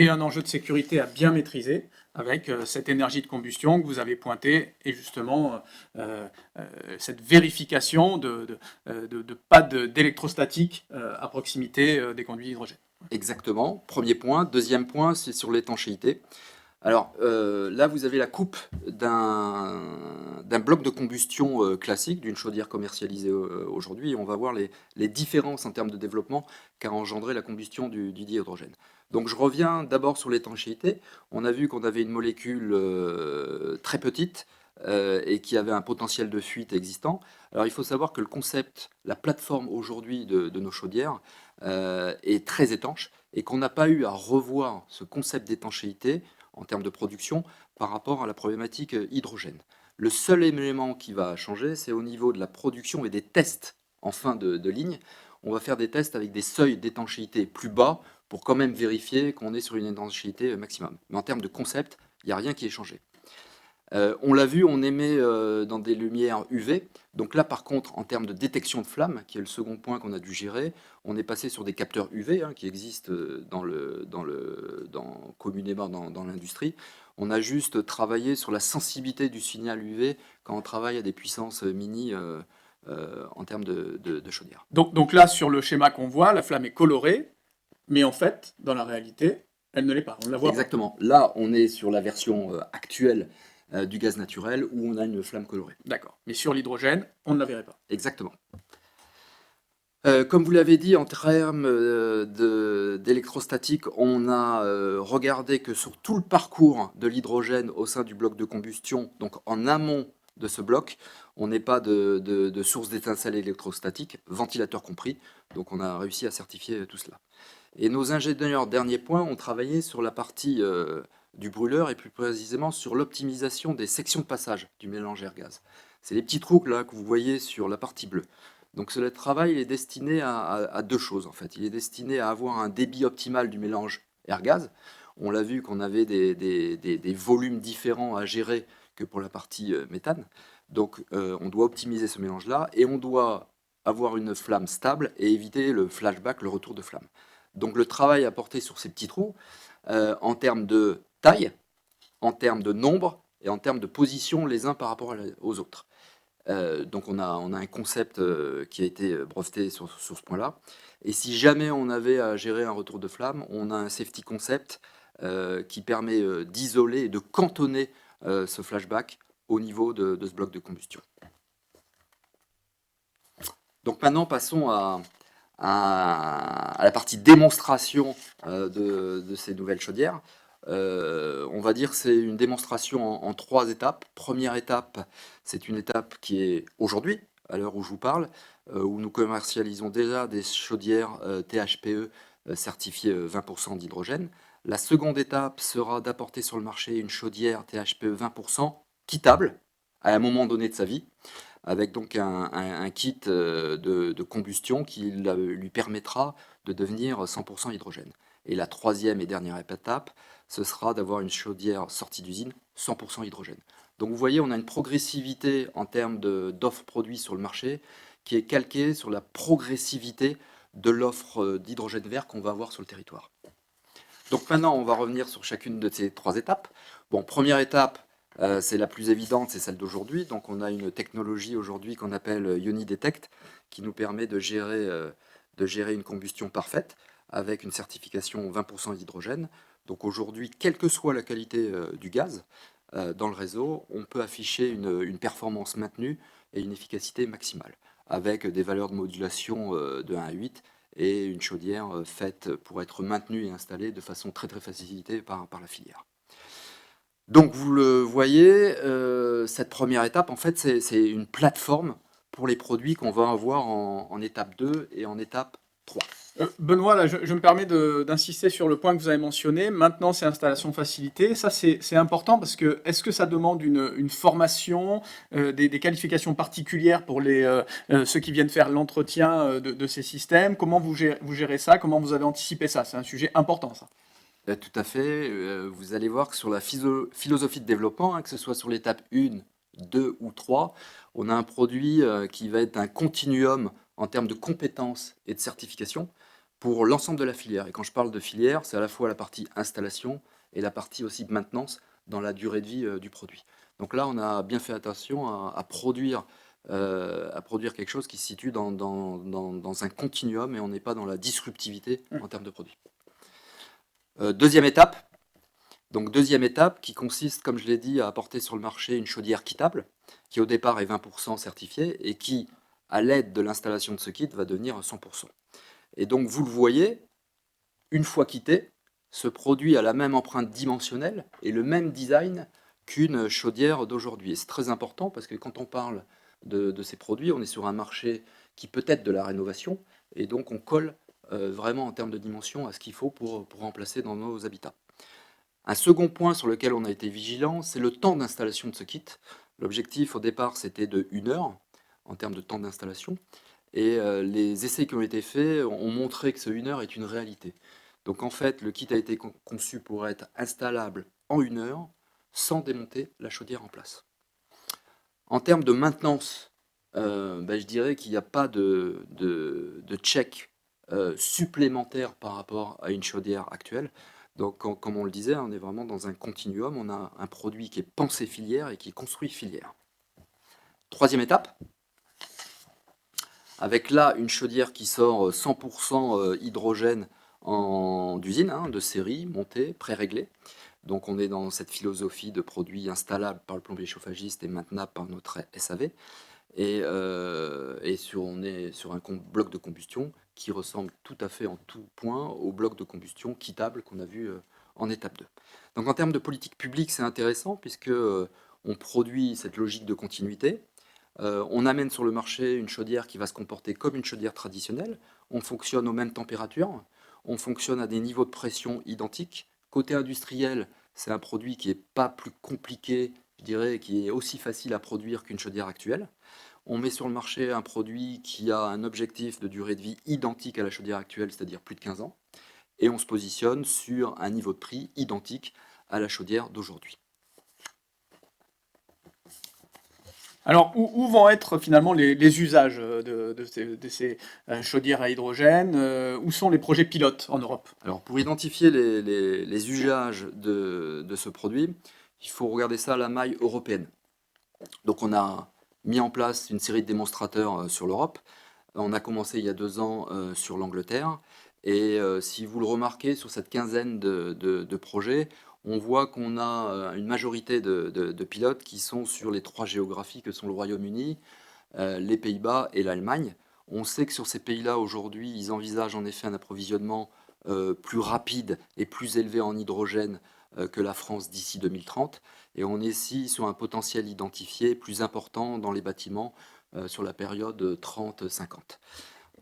[SPEAKER 2] et un enjeu de sécurité à bien maîtriser avec cette énergie de combustion que vous avez pointée et justement cette vérification de pas d'électrostatique à proximité des conduits d'hydrogène.
[SPEAKER 4] Exactement, premier point. Deuxième point, c'est sur l'étanchéité. Alors là, vous avez la coupe d'un bloc de combustion classique, d'une chaudière commercialisée aujourd'hui. Et on va voir les différences en termes de développement qu'a engendré la combustion du dihydrogène. Donc je reviens d'abord sur l'étanchéité. On a vu qu'on avait une molécule très petite et qui avait un potentiel de fuite existant. Alors il faut savoir que le concept, la plateforme aujourd'hui de nos chaudières est très étanche et qu'on n'a pas eu à revoir ce concept d'étanchéité en termes de production par rapport à la problématique hydrogène. Le seul élément qui va changer, c'est au niveau de la production et des tests en fin de ligne. On va faire des tests avec des seuils d'étanchéité plus bas pour quand même vérifier qu'on est sur une étanchéité maximum. Mais en termes de concept, il n'y a rien qui est changé. On l'a vu, on émet dans des lumières UV. Donc là, par contre, en termes de détection de flammes, qui est le second point qu'on a dû gérer, on est passé sur des capteurs UV qui existent communément dans l'industrie. On a juste travaillé sur la sensibilité du signal UV quand on travaille à des puissances mini en termes de chaudière.
[SPEAKER 2] Donc là, sur le schéma qu'on voit, la flamme est colorée, mais en fait, dans la réalité, elle ne l'est pas. On ne la voit
[SPEAKER 4] Exactement. Là, on est sur la version actuelle du gaz naturel où on a une flamme colorée.
[SPEAKER 2] D'accord. Mais sur l'hydrogène, on ne la verrait pas.
[SPEAKER 4] Exactement. Comme vous l'avez dit, en termes d'électrostatique, on a regardé que sur tout le parcours de l'hydrogène au sein du bloc de combustion, donc en amont de ce bloc, on n'est pas de source d'étincelles électrostatiques, ventilateur compris, donc on a réussi à certifier tout cela. Et nos ingénieurs, dernier point, ont travaillé sur la partie du brûleur et plus précisément sur l'optimisation des sections de passage du mélange air-gaz. C'est les petits trous là que vous voyez sur la partie bleue. Donc ce travail est destiné à deux choses en fait. Il est destiné à avoir un débit optimal du mélange air-gaz. On l'a vu qu'on avait des volumes différents à gérer que pour la partie méthane. Donc on doit optimiser ce mélange-là et on doit avoir une flamme stable et éviter le flashback, le retour de flamme. Donc le travail à porter sur ces petits trous, en termes de taille, en termes de nombre et en termes de position les uns par rapport aux autres. Donc on a un concept qui a été breveté sur ce point-là. Et si jamais on avait à gérer un retour de flamme, on a un safety concept qui permet d'isoler et de cantonner ce flashback au niveau de ce bloc de combustion. Donc maintenant passons à la partie démonstration de ces nouvelles chaudières. On va dire que c'est une démonstration en 3 étapes. Première étape, c'est une étape qui est aujourd'hui, à l'heure où je vous parle, où nous commercialisons déjà des chaudières THPE certifiées 20% d'hydrogène. La seconde étape sera d'apporter sur le marché une chaudière THPE 20% quittable à un moment donné de sa vie, avec donc un kit de combustion qui lui permettra de devenir 100% hydrogène. Et la troisième et dernière étape, ce sera d'avoir une chaudière sortie d'usine 100% hydrogène. Donc vous voyez, on a une progressivité en termes d'offres produits sur le marché qui est calquée sur la progressivité de l'offre d'hydrogène vert qu'on va avoir sur le territoire. Donc maintenant, on va revenir sur chacune de ces 3 étapes. Bon, première étape, c'est la plus évidente, c'est celle d'aujourd'hui. Donc on a une technologie aujourd'hui qu'on appelle UniDetect qui nous permet de gérer une combustion parfaite avec une certification 20% d'hydrogène. Donc aujourd'hui, quelle que soit la qualité du gaz dans le réseau, on peut afficher une performance maintenue et une efficacité maximale avec des valeurs de modulation de 1 à 8 et une chaudière faite pour être maintenue et installée de façon très très facilitée par la filière. Donc vous le voyez, cette première étape, en fait, c'est une plateforme pour les produits qu'on va avoir en étape 2 et en étape 3.
[SPEAKER 2] Benoît, là, je me permets d'insister sur le point que vous avez mentionné. Maintenant, c'est installation facilitée. Ça, c'est important parce que est-ce que ça demande une formation, des qualifications particulières pour ceux qui viennent faire l'entretien de ces systèmes? Comment vous gérez ça? Comment vous avez anticipé ça? C'est un sujet important, ça.
[SPEAKER 4] Tout à fait. Vous allez voir que sur la philosophie de développement, que ce soit sur l'étape 1, 2 ou 3, on a un produit qui va être un continuum en termes de compétences et de certification. pour l'ensemble de la filière. Et quand je parle de filière, c'est à la fois la partie installation et la partie aussi de maintenance dans la durée de vie du produit. Donc là, on a bien fait attention à produire quelque chose qui se situe dans un continuum et on n'est pas dans la disruptivité en termes de produits. Deuxième étape. Donc deuxième étape qui consiste, comme je l'ai dit, à apporter sur le marché une chaudière quittable, qui au départ est 20% certifiée et qui, à l'aide de l'installation de ce kit, va devenir 100%. Et donc vous le voyez, une fois quitté, ce produit a la même empreinte dimensionnelle et le même design qu'une chaudière d'aujourd'hui. Et c'est très important parce que quand on parle de ces produits, on est sur un marché qui peut être de la rénovation et donc on colle vraiment en termes de dimension à ce qu'il faut pour remplacer dans nos habitats. Un second point sur lequel on a été vigilant, c'est le temps d'installation de ce kit. L'objectif au départ, c'était de 1 heure en termes de temps d'installation. Et les essais qui ont été faits ont montré que ce 1 heure est une réalité. Donc en fait, le kit a été conçu pour être installable en 1 heure sans démonter la chaudière en place. En termes de maintenance, je dirais qu'il n'y a pas de check supplémentaire par rapport à une chaudière actuelle. Donc, comme on le disait, on est vraiment dans un continuum. On a un produit qui est pensé filière et qui est construit filière. Troisième étape, avec là une chaudière qui sort 100% hydrogène d'usine, de série, montée, pré-réglée. Donc on est dans cette philosophie de produits installables par le plombier chauffagiste et maintenables par notre SAV. Et on est sur un bloc de combustion qui ressemble tout à fait en tout point au bloc de combustion quittable qu'on a vu en étape 2. Donc en termes de politique publique, c'est intéressant puisque on produit cette logique de continuité. On amène sur le marché une chaudière qui va se comporter comme une chaudière traditionnelle. On fonctionne aux mêmes températures. On fonctionne à des niveaux de pression identiques. Côté industriel, c'est un produit qui n'est pas plus compliqué, je dirais, qui est aussi facile à produire qu'une chaudière actuelle. On met sur le marché un produit qui a un objectif de durée de vie identique à la chaudière actuelle, c'est-à-dire plus de 15 ans. Et on se positionne sur un niveau de prix identique à la chaudière d'aujourd'hui.
[SPEAKER 2] Alors, où vont être finalement les usages de ces chaudières à hydrogène? Où sont les projets pilotes en Europe?
[SPEAKER 4] Alors, pour identifier les usages de ce produit, il faut regarder ça à la maille européenne. Donc, on a mis en place une série de démonstrateurs sur l'Europe. On a commencé il y a 2 ans sur l'Angleterre. Et si vous le remarquez, sur cette quinzaine de projets, on voit qu'on a une majorité de pilotes qui sont sur les 3 géographies que sont le Royaume-Uni, les Pays-Bas et l'Allemagne. On sait que sur ces pays-là, aujourd'hui, ils envisagent en effet un approvisionnement plus rapide et plus élevé en hydrogène que la France d'ici 2030. Et on est ici sur un potentiel identifié plus important dans les bâtiments sur la période 30-50.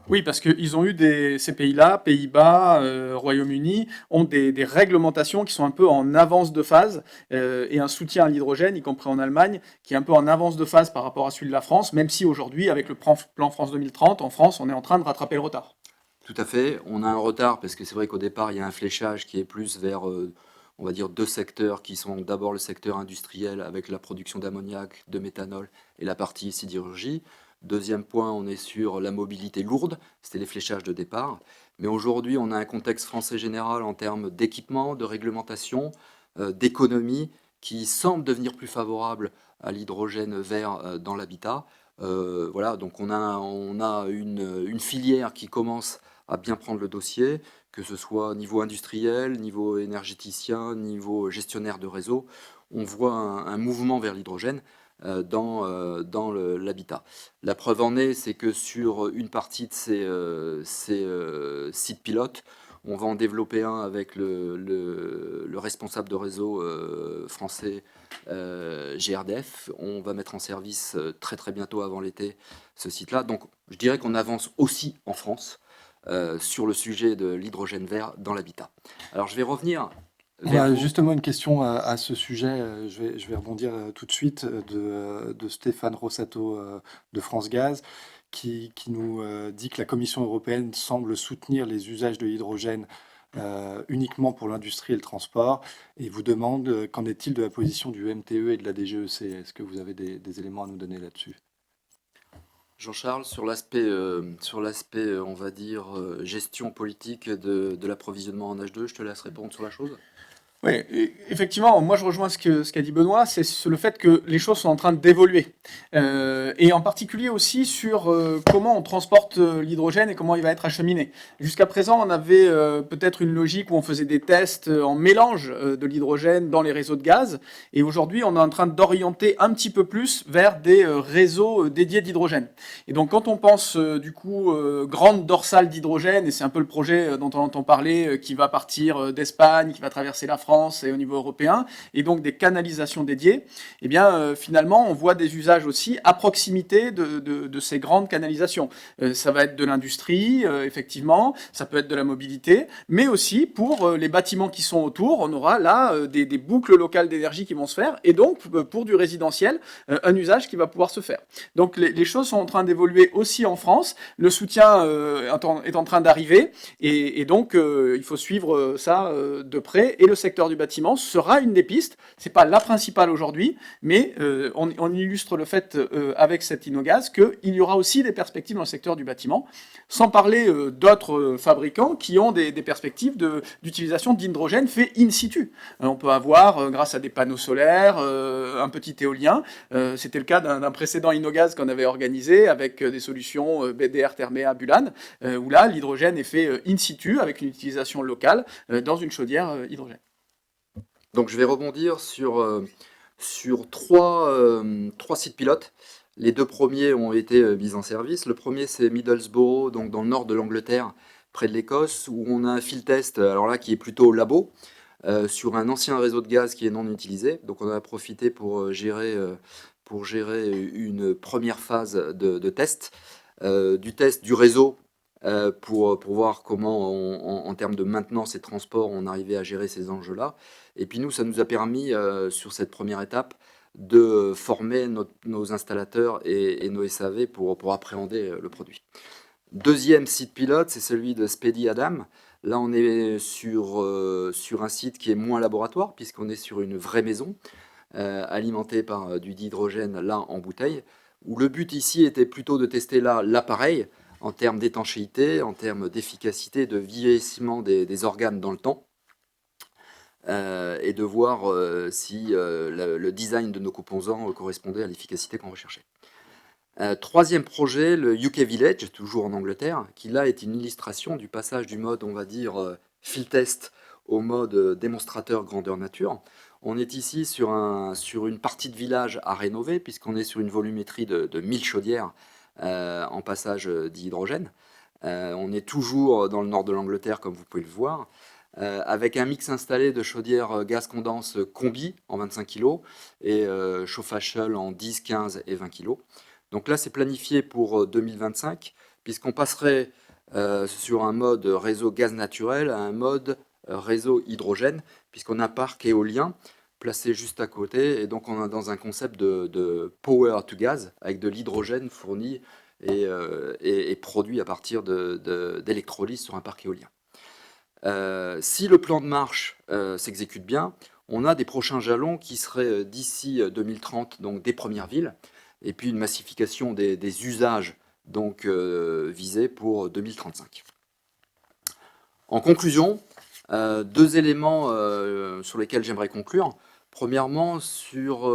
[SPEAKER 2] Oui, parce qu'ils ont eu ces pays-là, Pays-Bas, Royaume-Uni, ont des réglementations qui sont un peu en avance de phase et un soutien à l'hydrogène, y compris en Allemagne, qui est un peu en avance de phase par rapport à celui de la France, même si aujourd'hui, avec le plan France 2030, en France, on est en train de rattraper le retard.
[SPEAKER 4] Tout à fait, on a un retard parce que c'est vrai qu'au départ, il y a un fléchage qui est plus vers, on va dire, 2 secteurs qui sont d'abord le secteur industriel avec la production d'ammoniac, de méthanol et la partie sidérurgie. Deuxième point, on est sur la mobilité lourde, c'était les fléchages de départ. Mais aujourd'hui, on a un contexte français général en termes d'équipement, de réglementation, d'économie, qui semble devenir plus favorable à l'hydrogène vert dans l'habitat. Voilà, donc on a une filière qui commence à bien prendre le dossier, que ce soit niveau industriel, niveau énergéticien, niveau gestionnaire de réseau. On voit un mouvement vers l'hydrogène dans l'habitat. La preuve en est, c'est que sur une partie de ces sites pilotes, on va en développer un avec le responsable de réseau français GRDF. On va mettre en service très très bientôt avant l'été ce site-là. Donc je dirais qu'on avance aussi en France sur le sujet de l'hydrogène vert dans l'habitat. Alors je vais revenir vers vous.
[SPEAKER 1] Justement une question à ce sujet, je vais rebondir tout de suite de Stéphane Rossato de France Gaz qui nous dit que la Commission européenne semble soutenir les usages de l'hydrogène uniquement pour l'industrie et le transport et vous demande qu'en est-il de la position du MTE et de la DGEC? Est-ce que vous avez des éléments à nous donner là-dessus?
[SPEAKER 4] Jean-Charles, sur l'aspect, on va dire, gestion politique de l'approvisionnement en H2, je te laisse répondre sur la chose.
[SPEAKER 2] Oui, effectivement, moi je rejoins ce qu'a dit Benoît, c'est le fait que les choses sont en train d'évoluer. Et en particulier aussi sur comment on transporte l'hydrogène et comment il va être acheminé. Jusqu'à présent, on avait peut-être une logique où on faisait des tests en mélange de l'hydrogène dans les réseaux de gaz. Et aujourd'hui, on est en train d'orienter un petit peu plus vers des réseaux dédiés d'hydrogène. Et donc quand on pense du coup grande dorsale d'hydrogène, et c'est un peu le projet dont on entend parler, qui va partir d'Espagne, qui va traverser la France et au niveau européen, et donc des canalisations dédiées, eh bien finalement on voit des usages aussi à proximité de ces grandes canalisations. Ça va être de l'industrie, effectivement, ça peut être de la mobilité, mais aussi pour les bâtiments qui sont autour, on aura là des boucles locales d'énergie qui vont se faire, et donc pour du résidentiel, un usage qui va pouvoir se faire. Donc les choses sont en train d'évoluer aussi en France, le soutien est en train d'arriver, et donc il faut suivre ça de près, et le secteur du bâtiment sera une des pistes. C'est pas la principale aujourd'hui, mais on illustre le fait avec cette Inogaz qu'il y aura aussi des perspectives dans le secteur du bâtiment, sans parler d'autres fabricants qui ont des perspectives d'utilisation d'hydrogène fait in situ. On peut avoir, grâce à des panneaux solaires, un petit éolien. C'était le cas d'un précédent Inogaz qu'on avait organisé avec des solutions BDR Thermea Bulan, où là, l'hydrogène est fait in situ avec une utilisation locale dans une chaudière hydrogène.
[SPEAKER 4] Donc je vais rebondir sur trois sites pilotes. Les deux premiers ont été mis en service. Le premier, c'est Middlesbrough, donc dans le nord de l'Angleterre, près de l'Écosse, où on a un field test, alors là, qui est plutôt labo, sur un ancien réseau de gaz qui est non utilisé. Donc on en a profité pour gérer une première phase de test, du test du réseau, pour voir comment, en termes de maintenance et de transport, on arrivait à gérer ces enjeux-là. Et puis nous, ça nous a permis, sur cette première étape, de former nos installateurs et nos SAV pour appréhender le produit. Deuxième site pilote, c'est celui de Speedy Adam. Là, on est sur un site qui est moins laboratoire, puisqu'on est sur une vraie maison, alimentée par du dihydrogène, là, en bouteille, où le but ici était plutôt de tester là l'appareil, en termes d'étanchéité, en termes d'efficacité, de vieillissement des organes dans le temps, et de voir si le design de nos composants correspondait à l'efficacité qu'on recherchait. Troisième projet, le UK Village, toujours en Angleterre, qui là est une illustration du passage du mode, on va dire, field test au mode démonstrateur grandeur nature. On est ici sur une partie de village à rénover, puisqu'on est sur une volumétrie de 1000 chaudières en passage d'hydrogène. On est toujours dans le nord de l'Angleterre, comme vous pouvez le voir, avec un mix installé de chaudières gaz condense combi en 25 kg et chauffage seul en 10, 15 et 20 kg. Donc là, c'est planifié pour 2025, puisqu'on passerait sur un mode réseau gaz naturel à un mode réseau hydrogène, puisqu'on a un parc éolien placé juste à côté, et donc on est dans un concept de power to gas, avec de l'hydrogène fourni et produit à partir d'électrolyse sur un parc éolien. Si le plan de marche s'exécute bien, on a des prochains jalons qui seraient d'ici 2030, donc des premières villes, et puis une massification des usages donc visés pour 2035. En conclusion, deux éléments sur lesquels j'aimerais conclure. Premièrement, sur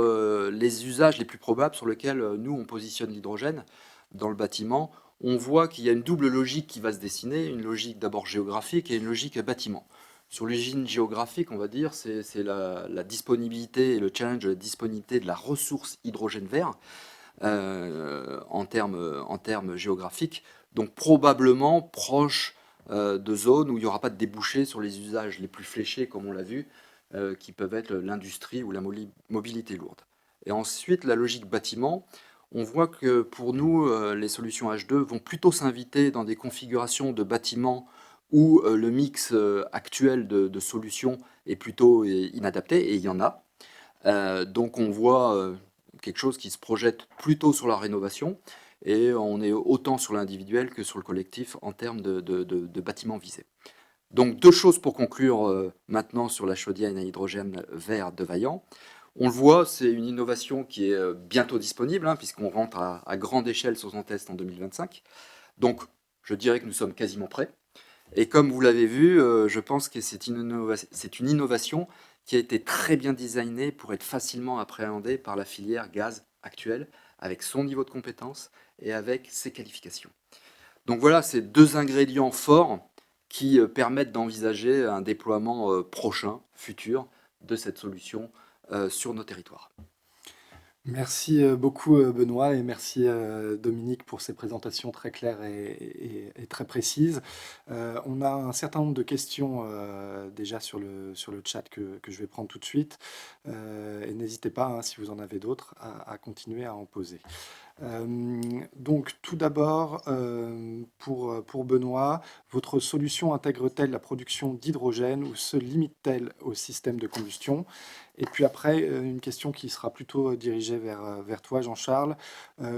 [SPEAKER 4] les usages les plus probables sur lesquels nous, on positionne l'hydrogène dans le bâtiment, on voit qu'il y a une double logique qui va se dessiner, une logique d'abord géographique et une logique bâtiment. Sur l'origine géographique, on va dire, c'est la disponibilité et le challenge de la disponibilité de la ressource hydrogène vert en termes géographiques, donc probablement proche de zones où il n'y aura pas de débouchés sur les usages les plus fléchés, comme on l'a vu, qui peuvent être l'industrie ou la mobilité lourde. Et ensuite, la logique bâtiment, on voit que pour nous, les solutions H2 vont plutôt s'inviter dans des configurations de bâtiments où le mix actuel de solutions est plutôt inadapté, et il y en a. Donc on voit quelque chose qui se projette plutôt sur la rénovation, et on est autant sur l'individuel que sur le collectif en termes de bâtiments visés. Donc deux choses pour conclure maintenant sur la chaudière à hydrogène vert de Vaillant. On le voit, c'est une innovation qui est bientôt disponible, hein, puisqu'on rentre à grande échelle sur son test en 2025. Donc, je dirais que nous sommes quasiment prêts. Et comme vous l'avez vu, je pense que c'est une innovation qui a été très bien designée pour être facilement appréhendée par la filière gaz actuelle, avec son niveau de compétence et avec ses qualifications. Donc voilà, c'est deux ingrédients forts qui permettent d'envisager un déploiement prochain, futur, de cette solution sur nos territoires.
[SPEAKER 1] Merci beaucoup Benoît et merci Dominique pour ces présentations très claires et très précises. On a un certain nombre de questions déjà sur le chat que je vais prendre tout de suite. Et n'hésitez pas, hein, si vous en avez d'autres, à continuer à en poser. Donc tout d'abord, pour Benoît, votre solution intègre-t-elle la production d'hydrogène ou se limite-t-elle au système de combustion? Et puis après, une question qui sera plutôt dirigée vers toi, Jean-Charles.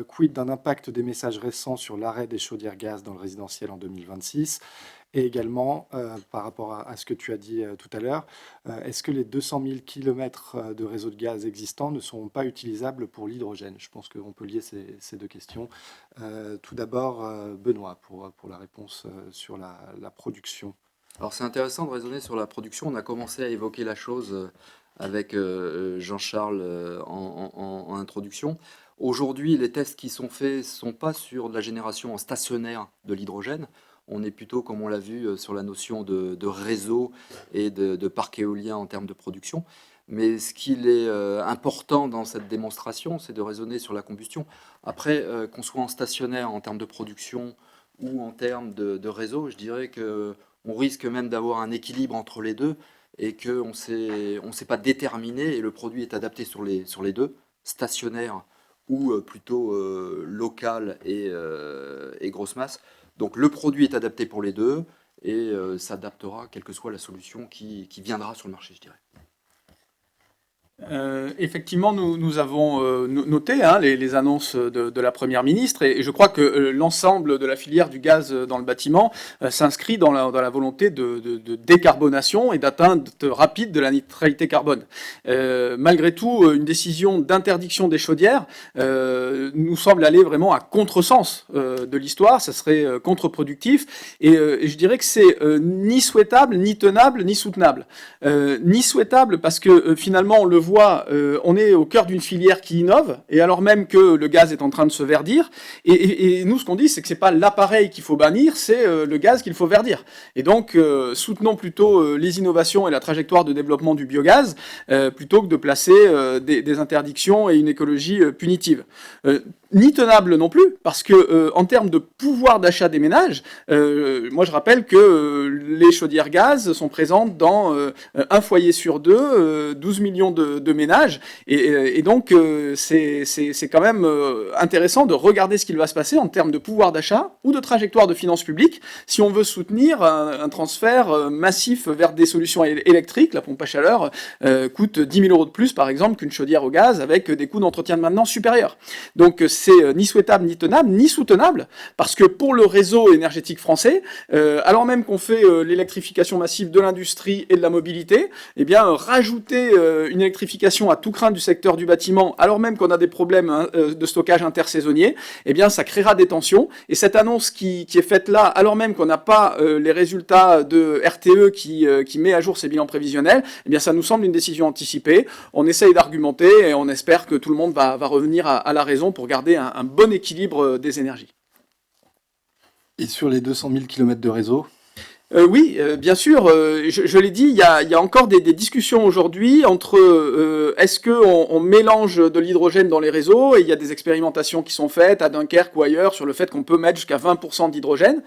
[SPEAKER 1] Quid d'un impact des messages récents sur l'arrêt des chaudières gaz dans le résidentiel en 2026? Et également, par rapport à ce que tu as dit tout à l'heure, est-ce que les 200 000 km de réseau de gaz existants ne seront pas utilisables pour l'hydrogène? Je pense qu'on peut lier ces deux questions. Tout d'abord, Benoît, pour la réponse sur la production.
[SPEAKER 4] Alors c'est intéressant de raisonner sur la production. On a commencé à évoquer la chose avec Jean-Charles en introduction. Aujourd'hui, les tests qui sont faits ne sont pas sur de la génération en stationnaire de l'hydrogène. On est plutôt, comme on l'a vu, sur la notion de réseau et de parc éolien en termes de production. Mais ce qu'il est important dans cette démonstration, c'est de raisonner sur la combustion. Après, qu'on soit en stationnaire en termes de production ou en termes de réseau, je dirais qu'on risque même d'avoir un équilibre entre les deux et qu'on ne s'est pas déterminé et le produit est adapté sur les deux, stationnaire ou plutôt local et grosse masse. Donc le produit est adapté pour les deux et s'adaptera quelle que soit la solution qui viendra sur le marché, je dirais.
[SPEAKER 2] Effectivement, nous avons noté les annonces de la Première ministre et je crois que l'ensemble de la filière du gaz dans le bâtiment s'inscrit dans la volonté de décarbonation et d'atteinte rapide de la neutralité carbone. Malgré tout, une décision d'interdiction des chaudières nous semble aller vraiment à contresens de l'histoire, ça serait contre-productif et je dirais que c'est ni souhaitable, ni tenable, ni soutenable. Ni souhaitable parce que finalement on le voit, on est au cœur d'une filière qui innove, et alors même que le gaz est en train de se verdir, et nous ce qu'on dit c'est que c'est pas l'appareil qu'il faut bannir, c'est le gaz qu'il faut verdir. Et donc soutenons plutôt les innovations et la trajectoire de développement du biogaz, plutôt que de placer des interdictions et une écologie punitive. Ni tenable non plus, parce que en termes de pouvoir d'achat des ménages, moi je rappelle que les chaudières gaz sont présentes dans un foyer sur deux, 12 millions de ménages, et donc c'est quand même intéressant de regarder ce qu'il va se passer en termes de pouvoir d'achat ou de trajectoire de finances publiques si on veut soutenir un transfert massif vers des solutions électriques. La pompe à chaleur coûte 10 000 € de plus par exemple qu'une chaudière au gaz avec des coûts d'entretien de maintenance supérieurs. Donc c'est ni souhaitable, ni tenable, ni soutenable, parce que pour le réseau énergétique français, alors même qu'on fait l'électrification massive de l'industrie et de la mobilité, eh bien rajouter une électrification à tout crin du secteur du bâtiment, alors même qu'on a des problèmes de stockage intersaisonnier, eh bien ça créera des tensions. Et cette annonce qui est faite là, alors même qu'on n'a pas les résultats de RTE qui met à jour ses bilans prévisionnels, eh bien ça nous semble une décision anticipée. On essaye d'argumenter et on espère que tout le monde va revenir à la raison pour garder un bon équilibre des énergies.
[SPEAKER 1] Et sur les 200 000 km de réseau?
[SPEAKER 2] Oui, bien sûr. Je l'ai dit, il y a encore des discussions aujourd'hui entre est-ce qu'on mélange de l'hydrogène dans les réseaux, et il y a des expérimentations qui sont faites à Dunkerque ou ailleurs sur le fait qu'on peut mettre jusqu'à 20% d'hydrogène,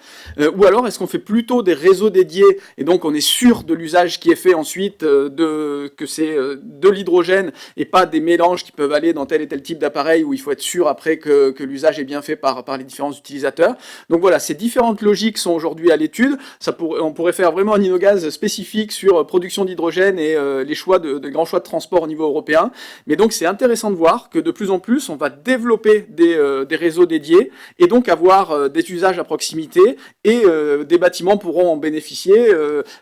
[SPEAKER 2] ou alors est-ce qu'on fait plutôt des réseaux dédiés et donc on est sûr de l'usage qui est fait ensuite, que c'est de l'hydrogène et pas des mélanges qui peuvent aller dans tel et tel type d'appareil où il faut être sûr après que l'usage est bien fait par les différents utilisateurs. Donc voilà, ces différentes logiques sont aujourd'hui à l'étude. Ça pourrait on pourrait faire vraiment un InnoGaz spécifique sur production d'hydrogène et les choix de grands choix de transport au niveau européen. Mais donc c'est intéressant de voir que de plus en plus on va développer des réseaux dédiés et donc avoir des usages à proximité et des bâtiments pourront en bénéficier.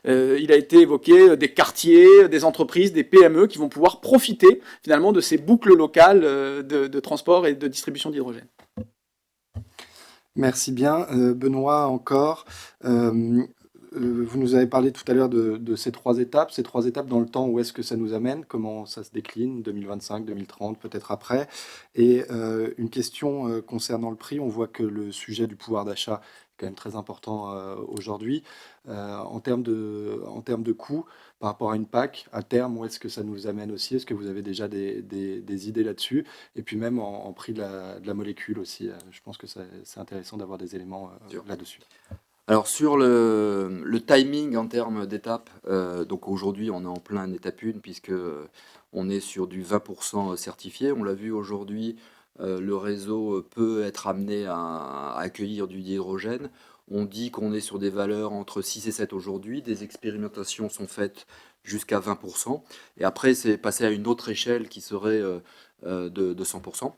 [SPEAKER 2] Il a été évoqué des quartiers, des entreprises, des PME qui vont pouvoir profiter finalement de ces boucles locales de transport et de distribution d'hydrogène.
[SPEAKER 1] Merci bien. Benoît, encore. Vous nous avez parlé tout à l'heure de ces trois étapes dans le temps, où est-ce que ça nous amène, comment ça se décline, 2025, 2030, peut-être après. Et une question concernant le prix, on voit que le sujet du pouvoir d'achat est quand même très important aujourd'hui. En termes de coût, par rapport à une PAC, à terme, où est-ce que ça nous amène aussi? Est-ce que vous avez déjà des idées là-dessus? Et puis même en prix de la molécule aussi, je pense que c'est intéressant d'avoir des éléments là-dessus.
[SPEAKER 4] Alors sur le timing en termes d'étapes, donc aujourd'hui on est en plein étape 1 puisque on est sur du 20% certifié. On l'a vu aujourd'hui, le réseau peut être amené à accueillir du dihydrogène. On dit qu'on est sur des valeurs entre 6 et 7 aujourd'hui. Des expérimentations sont faites jusqu'à 20%. Et après, c'est passé à une autre échelle qui serait de 100%.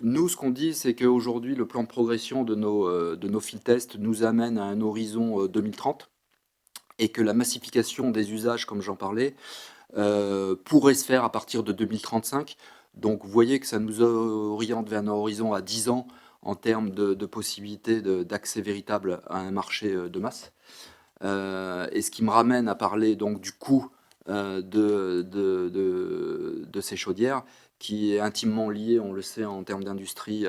[SPEAKER 4] Nous, ce qu'on dit, c'est qu'aujourd'hui, le plan de progression de nos field tests nous amène à un horizon 2030 et que la massification des usages, comme j'en parlais, pourrait se faire à partir de 2035. Donc, vous voyez que ça nous oriente vers un horizon à 10 ans en termes de possibilités d'accès véritable à un marché de masse. Et ce qui me ramène à parler donc du coût de ces chaudières, qui est intimement lié, on le sait, en termes d'industrie,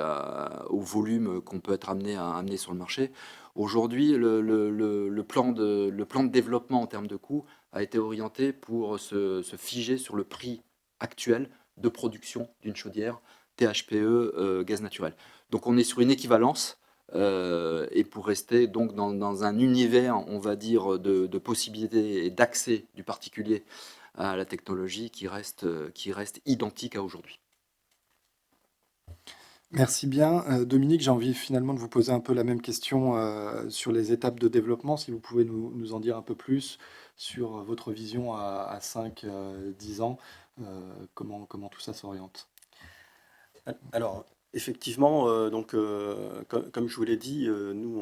[SPEAKER 4] au volume qu'on peut être amené à amener sur le marché. Aujourd'hui, le plan de développement en termes de coût a été orienté pour se figer sur le prix actuel de production d'une chaudière THPE gaz naturel. Donc on est sur une équivalence et pour rester donc dans un univers, on va dire, de possibilités et d'accès du particulier à la technologie qui reste identique à aujourd'hui.
[SPEAKER 1] Merci bien. Dominique, j'ai envie finalement de vous poser un peu la même question sur les étapes de développement. Si vous pouvez nous en dire un peu plus sur votre vision à 5-10 ans, comment tout ça s'oriente?
[SPEAKER 3] Alors, effectivement, comme je vous l'ai dit, nous,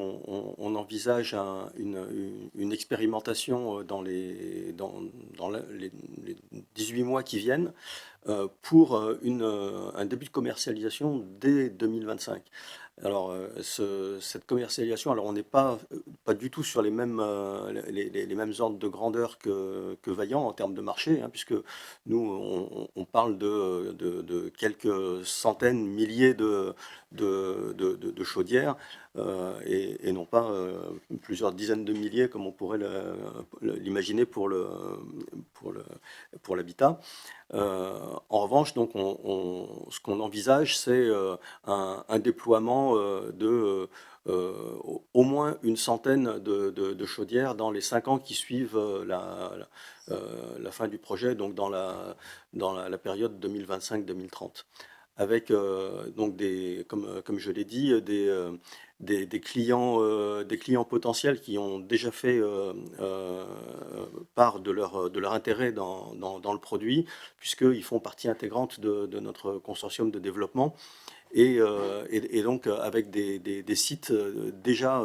[SPEAKER 3] on envisage une expérimentation dans les 18 mois qui viennent pour un début de commercialisation dès 2025. Alors, cette commercialisation, alors on n'est pas du tout sur les mêmes ordres de grandeur que Vaillant en termes de marché, hein, puisque nous, on parle de quelques centaines, milliers de chaudières et non pas plusieurs dizaines de milliers comme on pourrait l'imaginer pour l'habitat. En revanche, donc, ce qu'on envisage, c'est un déploiement au moins une centaine de chaudières dans les 5 ans qui suivent la fin du projet, donc dans la période 2025-2030. Avec donc comme je l'ai dit, des clients potentiels qui ont déjà fait part de leur intérêt dans le produit, puisqu'ils font partie intégrante de notre consortium de développement, et donc avec des sites déjà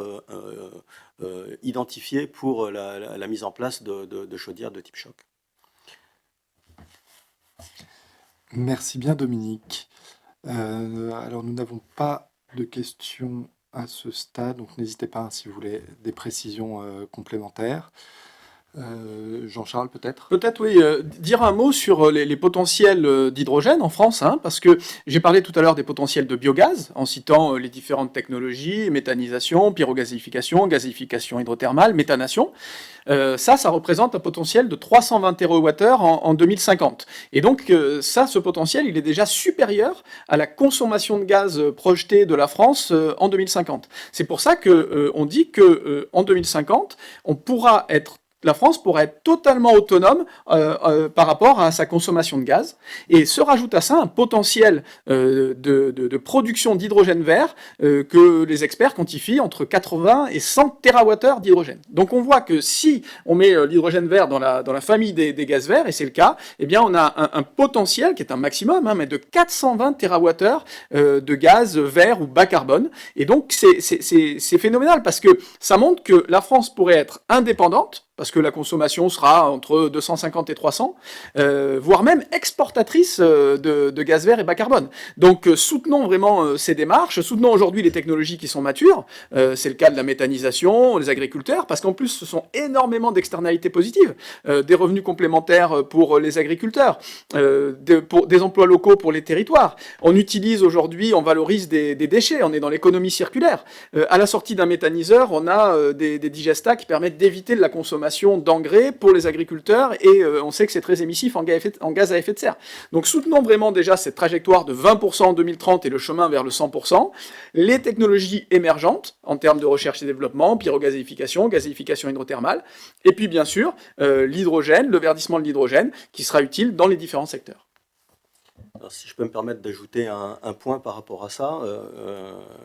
[SPEAKER 3] identifiés pour la mise en place de chaudières de type choc.
[SPEAKER 1] Merci bien, Dominique. Alors, nous n'avons pas de questions à ce stade, donc n'hésitez pas si vous voulez des précisions complémentaires. Jean-Charles, peut-être?
[SPEAKER 2] Peut-être, oui. Dire un mot sur les potentiels d'hydrogène en France, hein, parce que j'ai parlé tout à l'heure des potentiels de biogaz, en citant les différentes technologies, méthanisation, pyrogasification, gasification hydrothermale, méthanation. Ça représente un potentiel de 320 TWh en 2050. Et donc, ce potentiel, il est déjà supérieur à la consommation de gaz projetée de la France en 2050. C'est pour ça qu'on dit qu'en 2050, on pourra être la France pourrait être totalement autonome par rapport à sa consommation de gaz. Et se rajoute à ça un potentiel de production d'hydrogène vert que les experts quantifient entre 80 et 100 TWh d'hydrogène. Donc on voit que si on met l'hydrogène vert dans la famille des gaz verts, et c'est le cas, eh bien on a un potentiel qui est un maximum, mais de 420 TWh de gaz vert ou bas carbone. Et donc c'est phénoménal parce que ça montre que la France pourrait être indépendante, parce que la consommation sera entre 250 et 300, voire même exportatrice de gaz vert et bas carbone. Donc soutenons vraiment ces démarches, soutenons aujourd'hui les technologies qui sont matures, c'est le cas de la méthanisation, les agriculteurs, parce qu'en plus ce sont énormément d'externalités positives, des revenus complémentaires pour les agriculteurs, des emplois locaux pour les territoires. On utilise aujourd'hui, on valorise des déchets, on est dans l'économie circulaire. À la sortie d'un méthaniseur, on a des digestats qui permettent d'éviter la consommation d'engrais pour les agriculteurs et on sait que c'est très émissif en gaz à effet de serre. Donc soutenons vraiment déjà cette trajectoire de 20% en 2030 et le chemin vers le 100%, les technologies émergentes en termes de recherche et développement, pyrogazéification, gazéification hydrothermale, et puis bien sûr l'hydrogène, le verdissement de l'hydrogène qui sera utile dans les différents secteurs.
[SPEAKER 3] Alors, si je peux me permettre d'ajouter un point par rapport à ça,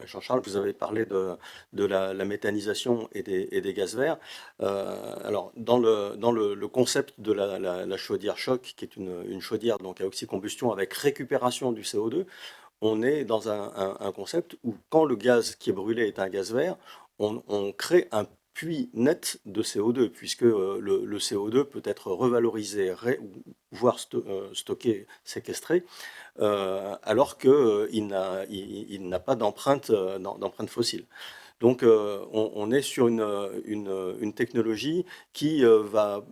[SPEAKER 3] Jean-Charles, vous avez parlé de la méthanisation et des gaz verts. Alors, dans le concept de la chaudière choc, qui est une chaudière donc à oxycombustion avec récupération du CO2, on est dans un concept où quand le gaz qui est brûlé est un gaz vert, on crée un puits net de CO2, puisque le CO2 peut être revalorisé, voire stocké, séquestré, alors qu'il n'a pas d'empreinte fossile. Donc on est sur une technologie qui va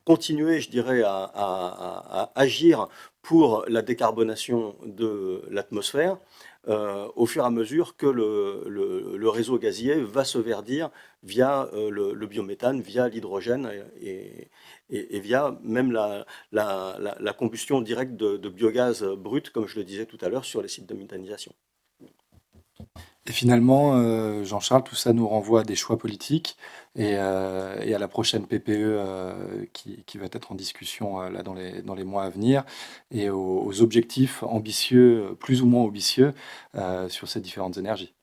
[SPEAKER 3] continuer, je dirais, à agir pour la décarbonation de l'atmosphère, au fur et à mesure que le réseau gazier va se verdir via le biométhane, via l'hydrogène et via même la combustion directe de biogaz brut, comme je le disais tout à l'heure, sur les sites de méthanisation.
[SPEAKER 1] Et finalement, Jean-Charles, tout ça nous renvoie à des choix politiques et à la prochaine PPE qui va être en discussion là dans les mois à venir et aux objectifs ambitieux, plus ou moins ambitieux, sur ces différentes énergies.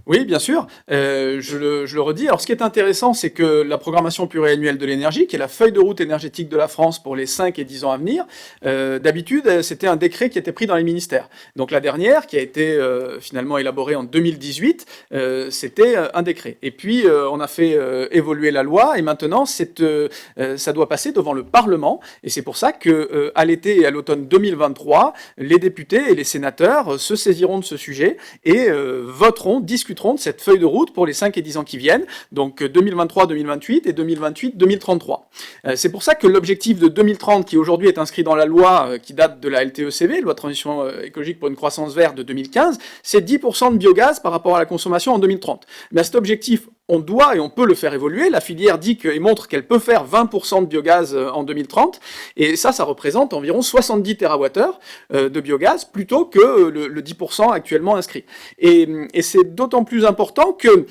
[SPEAKER 2] Oui, bien sûr. Je le redis. Alors, ce qui est intéressant, c'est que la programmation pluriannuelle de l'énergie, qui est la feuille de route énergétique de la France pour les 5 et 10 ans à venir, d'habitude, c'était un décret qui était pris dans les ministères. Donc, la dernière, qui a été finalement élaborée en 2018, c'était un décret. Et puis, on a fait évoluer la loi, et maintenant, ça doit passer devant le Parlement. Et c'est pour ça que, à l'été et à l'automne 2023, les députés et les sénateurs se saisiront de ce sujet et discuteront de cette feuille de route pour les 5 et 10 ans qui viennent, donc 2023-2028 et 2028-2033. C'est pour ça que l'objectif de 2030, qui aujourd'hui est inscrit dans la loi qui date de la LTECV, loi de transition écologique pour une croissance verte de 2015, c'est 10% de biogaz par rapport à la consommation en 2030. Mais à cet objectif, on doit et on peut le faire évoluer. La filière dit et montre qu'elle peut faire 20% de biogaz en 2030. Et ça représente environ 70 TWh de biogaz plutôt que le 10% actuellement inscrit. Et c'est d'autant plus important que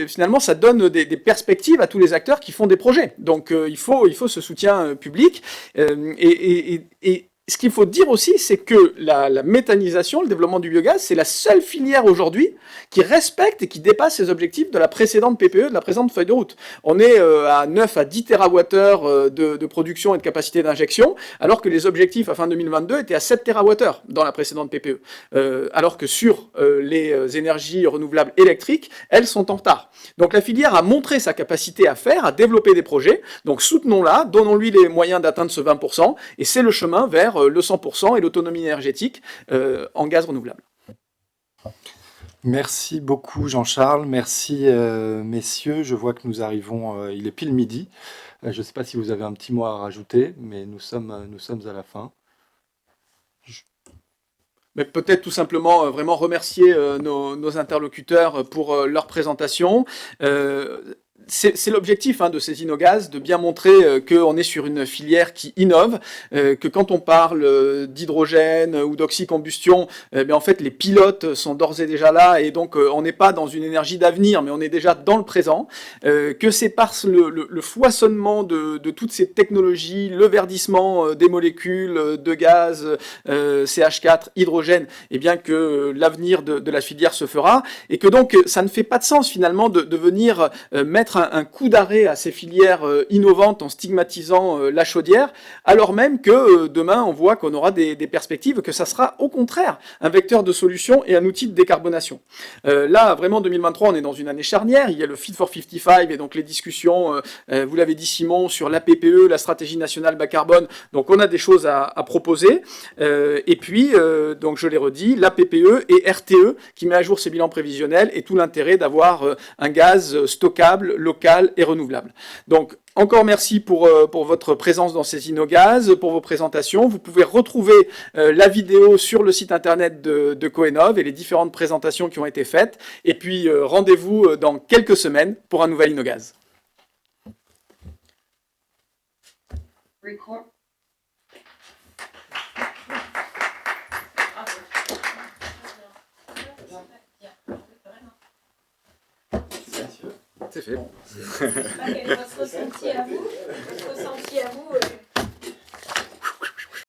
[SPEAKER 2] finalement ça donne des perspectives à tous les acteurs qui font des projets. Donc il faut ce soutien public. Et ce qu'il faut dire aussi, c'est que la méthanisation, le développement du biogaz, c'est la seule filière aujourd'hui qui respecte et qui dépasse les objectifs de la précédente PPE, de la précédente feuille de route. On est à 9 à 10 TWh de production et de capacité d'injection, alors que les objectifs à fin 2022 étaient à 7 TWh dans la précédente PPE. Alors que sur les énergies renouvelables électriques, elles sont en retard. Donc la filière a montré sa capacité à faire, à développer des projets. Donc soutenons-la, donnons-lui les moyens d'atteindre ce 20%, et c'est le chemin vers le 100% et l'autonomie énergétique en gaz renouvelable.
[SPEAKER 1] Merci beaucoup Jean-Charles, merci messieurs, je vois que nous arrivons, il est pile midi. Je ne sais pas si vous avez un petit mot à rajouter, mais nous sommes à la fin.
[SPEAKER 2] Mais peut-être tout simplement vraiment remercier nos interlocuteurs pour leur présentation. c'est l'objectif de ces Inogaz, de bien montrer qu'on est sur une filière qui innove, que quand on parle d'hydrogène ou d'oxycombustion, en fait les pilotes sont d'ores et déjà là, et donc on n'est pas dans une énergie d'avenir, mais on est déjà dans le présent, que c'est par le foisonnement de toutes ces technologies, le verdissement des molécules de gaz, CH4, hydrogène, et bien que l'avenir de la filière se fera, et que donc ça ne fait pas de sens finalement de venir mettre un coup d'arrêt à ces filières innovantes en stigmatisant la chaudière, alors même que demain on voit qu'on aura des perspectives, que ça sera au contraire un vecteur de solution et un outil de décarbonation. Là, vraiment 2023, on est dans une année charnière, il y a le Fit for 55 et donc les discussions, vous l'avez dit Simon, sur la PPE, la stratégie nationale bas carbone, donc on a des choses à proposer, et puis, donc je l'ai redit, la PPE et RTE qui met à jour ses bilans prévisionnels et tout l'intérêt d'avoir un gaz stockable, local et renouvelable. Donc, encore merci pour votre présence dans ces Inogaz, pour vos présentations. Vous pouvez retrouver la vidéo sur le site internet de Coenov et les différentes présentations qui ont été faites. Et puis, rendez-vous dans quelques semaines pour un nouvel Inogaz.
[SPEAKER 4] C'est fait.
[SPEAKER 5] Votre ressenti à vous,